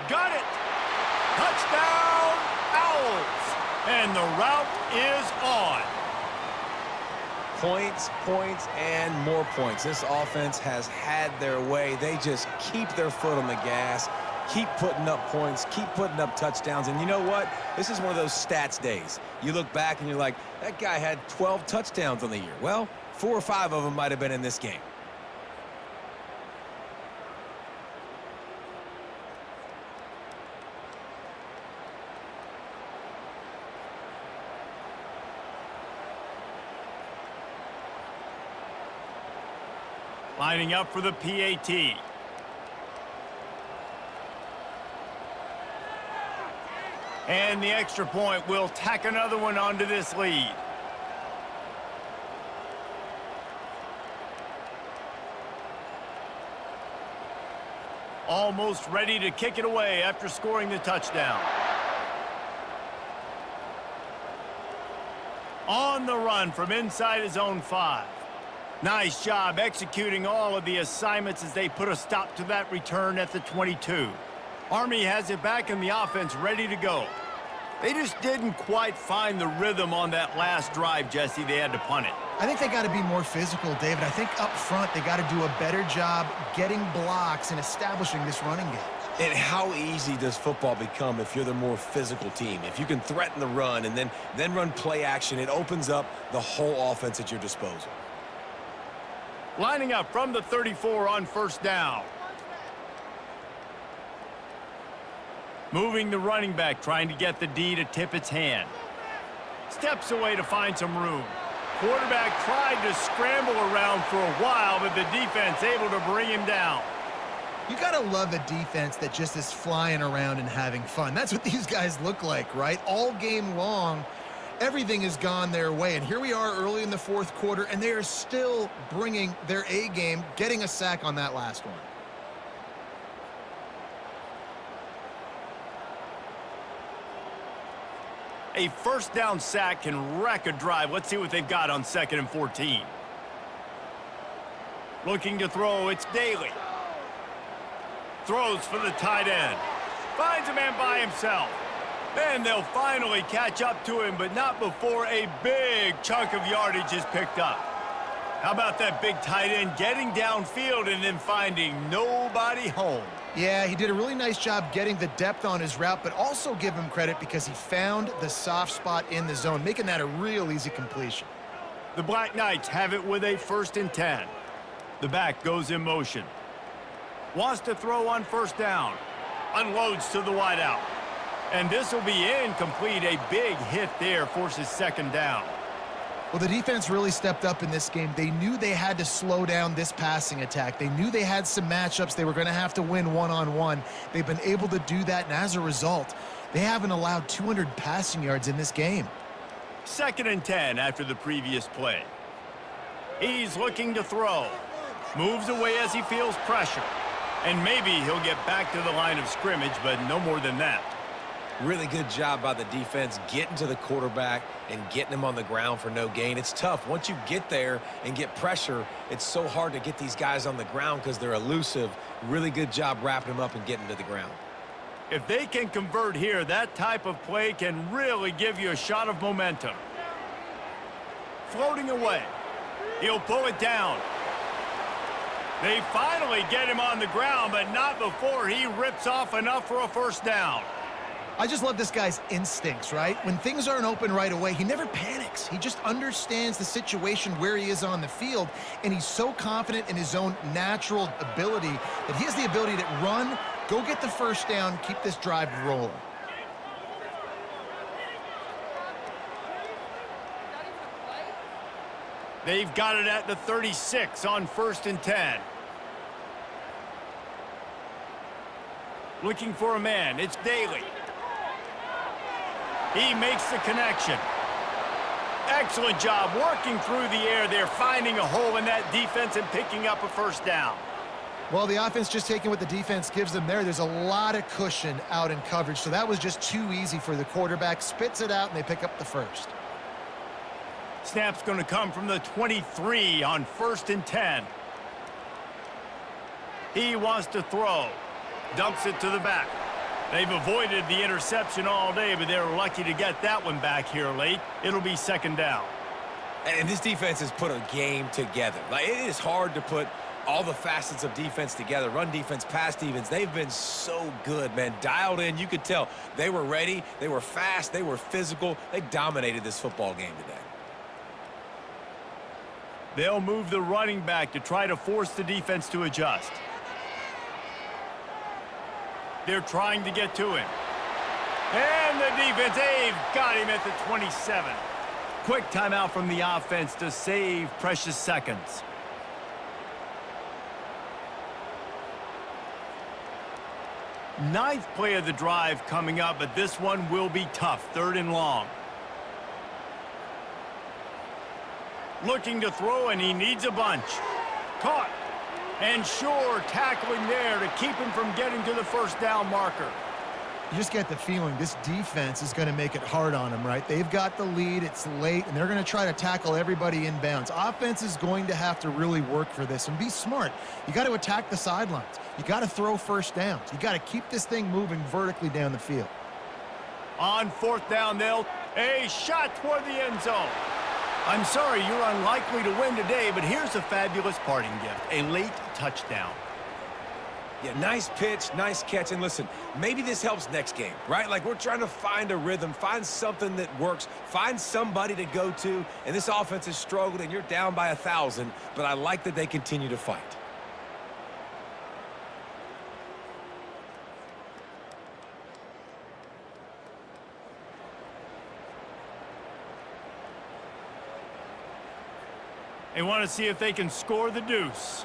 Got it! Touchdown, Owls! And the route is on. Points, points, and more points. This offense has had their way. They just keep their foot on the gas, keep putting up points, keep putting up touchdowns. And you know what? This is one of those stats days. You look back and you're like, that guy had 12 touchdowns on the year. Well, 4 or 5 of them might have been in this game. Lining up for the PAT. And the extra point will tack another one onto this lead. Almost ready to kick it away after scoring the touchdown. On the run from inside his own 5. Nice job executing all of the assignments as they put a stop to that return at the 22. Army has it back in the offense ready to go. They just didn't quite find the rhythm on that last drive, Jesse. They had to punt it. I think they got to be more physical, David. I think up front they got to do a better job getting blocks and establishing this running game. And how easy does football become if you're the more physical team? If you can threaten the run and then run play action, it opens up the whole offense at your disposal. Lining up from the 34 on 1st down. Moving the running back, trying to get the D to tip its hand. Steps away to find some room. Quarterback tried to scramble around for a while, but the defense able to bring him down. You got to love a defense that just is flying around and having fun. That's what these guys look like, right? All game long, everything has gone their way. And here we are early in the 4th quarter, and they are still bringing their A game, getting a sack on that last one. A 1st down sack can wreck a drive. Let's see what they've got on 2nd and 14. Looking to throw, it's Daly. Throws for the tight end. Finds a man by himself. And they'll finally catch up to him, but not before a big chunk of yardage is picked up. How about that big tight end getting downfield and then finding nobody home? Yeah, he did a really nice job getting the depth on his route, but also give him credit because he found the soft spot in the zone, making that a real easy completion. The Black Knights have it with a 1st and 10. The back goes in motion. Wants to throw on 1st down. Unloads to the wideout. And this will be incomplete. A big hit there forces 2nd down. Well, the defense really stepped up in this game. They knew they had to slow down this passing attack. They knew they had some matchups they were going to have to win one-on-one. They've been able to do that, and as a result, they haven't allowed 200 passing yards in this game. 2nd and 10 after the previous play. He's looking to throw. Moves away as he feels pressure. And maybe he'll get back to the line of scrimmage, but no more than that. Really good job by the defense getting to the quarterback and getting him on the ground for no gain. It's tough. Once you get there and get pressure, it's so hard to get these guys on the ground because they're elusive. Really good job wrapping them up and getting to the ground. If they can convert here, that type of play can really give you a shot of momentum. Floating away. He'll pull it down. They finally get him on the ground, but not before he rips off enough for a first down. I just love this guy's instincts, right? When things aren't open right away, he never panics. He just understands the situation where he is on the field, and he's so confident in his own natural ability that he has the ability to run, go get the first down, keep this drive rolling. They've got it at the 36 on 1st and 10. Looking for a man. It's Daly. He makes the connection. Excellent job working through the air there, finding a hole in that defense and picking up a first down. Well, the offense just taking what the defense gives them there. There's a lot of cushion out in coverage, so that was just too easy for the quarterback. Spits it out, and they pick up the first. Snap's going to come from the 23 on 1st and 10. He wants to throw. Dumps it to the back. They've avoided the interception all day, but they're lucky to get that one back here late. It'll be 2nd down. And this defense has put a game together. Like, it is hard to put all the facets of defense together. Run defense, pass defense. They've been so good, man. Dialed in. You could tell they were ready. They were fast. They were physical. They dominated this football game today. They'll move the running back to try to force the defense to adjust. They're trying to get to him. And the defense, they've got him at the 27. Quick timeout from the offense to save precious seconds. Ninth play of the drive coming up, but this one will be tough. 3rd and long. Looking to throw, and he needs a bunch. Caught. And sure, tackling there to keep him from getting to the first down marker. You just get the feeling this defense is going to make it hard on them, right? They've got the lead, it's late, and they're going to try to tackle everybody inbounds. Offense is going to have to really work for this and be smart. You got to attack the sidelines. You got to throw first downs. You got to keep this thing moving vertically down the field. On 4th down, they'll a shot toward the end zone. I'm sorry you're unlikely to win today, but here's a fabulous parting gift, a late touchdown. Yeah, nice pitch, nice catch. And listen, maybe this helps next game, right? Like, we're trying to find a rhythm, find something that works, find somebody to go to. And this offense has struggled, and you're down by 1,000, but I like that they continue to fight. They want to see if they can score the deuce.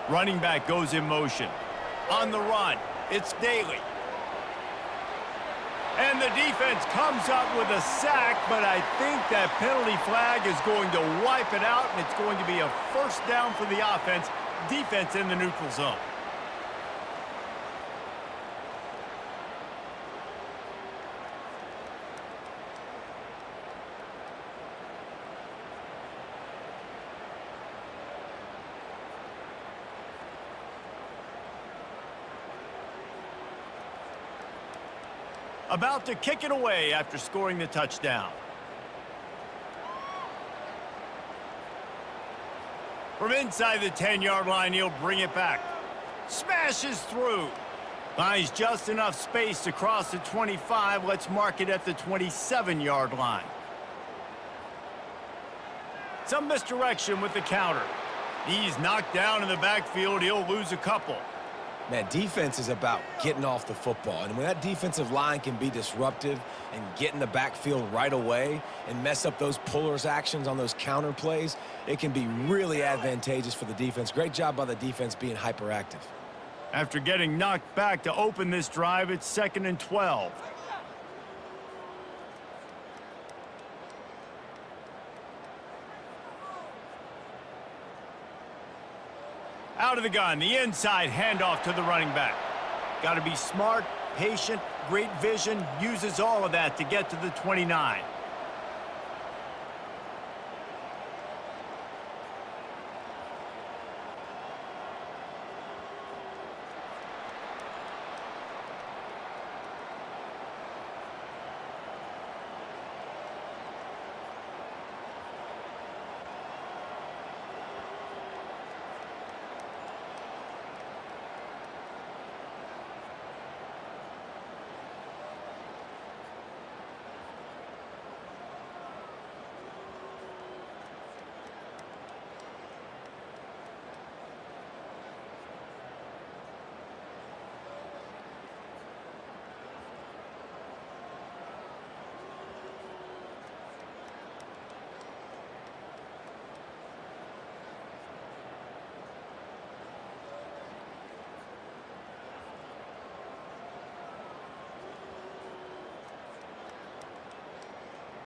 Running back goes in motion. On the run, it's Daly. And the defense comes up with a sack, but I think that penalty flag is going to wipe it out, and it's going to be a first down for the offense. Defense in the neutral zone. About to kick it away after scoring the touchdown. From inside the 10-yard line, he'll bring it back. Smashes through. Finds just enough space to cross the 25. Let's mark it at the 27-yard line. Some misdirection with the counter. He's knocked down in the backfield. He'll lose a couple. Man, defense is about getting off the football. And when that defensive line can be disruptive and get in the backfield right away and mess up those pullers actions on those counter plays, it can be really advantageous for the defense. Great job by the defense being hyperactive. After getting knocked back to open this drive, it's 2nd and 12. Out of the gun, the inside handoff to the running back. Got to be smart, patient, great vision, uses all of that to get to the 29.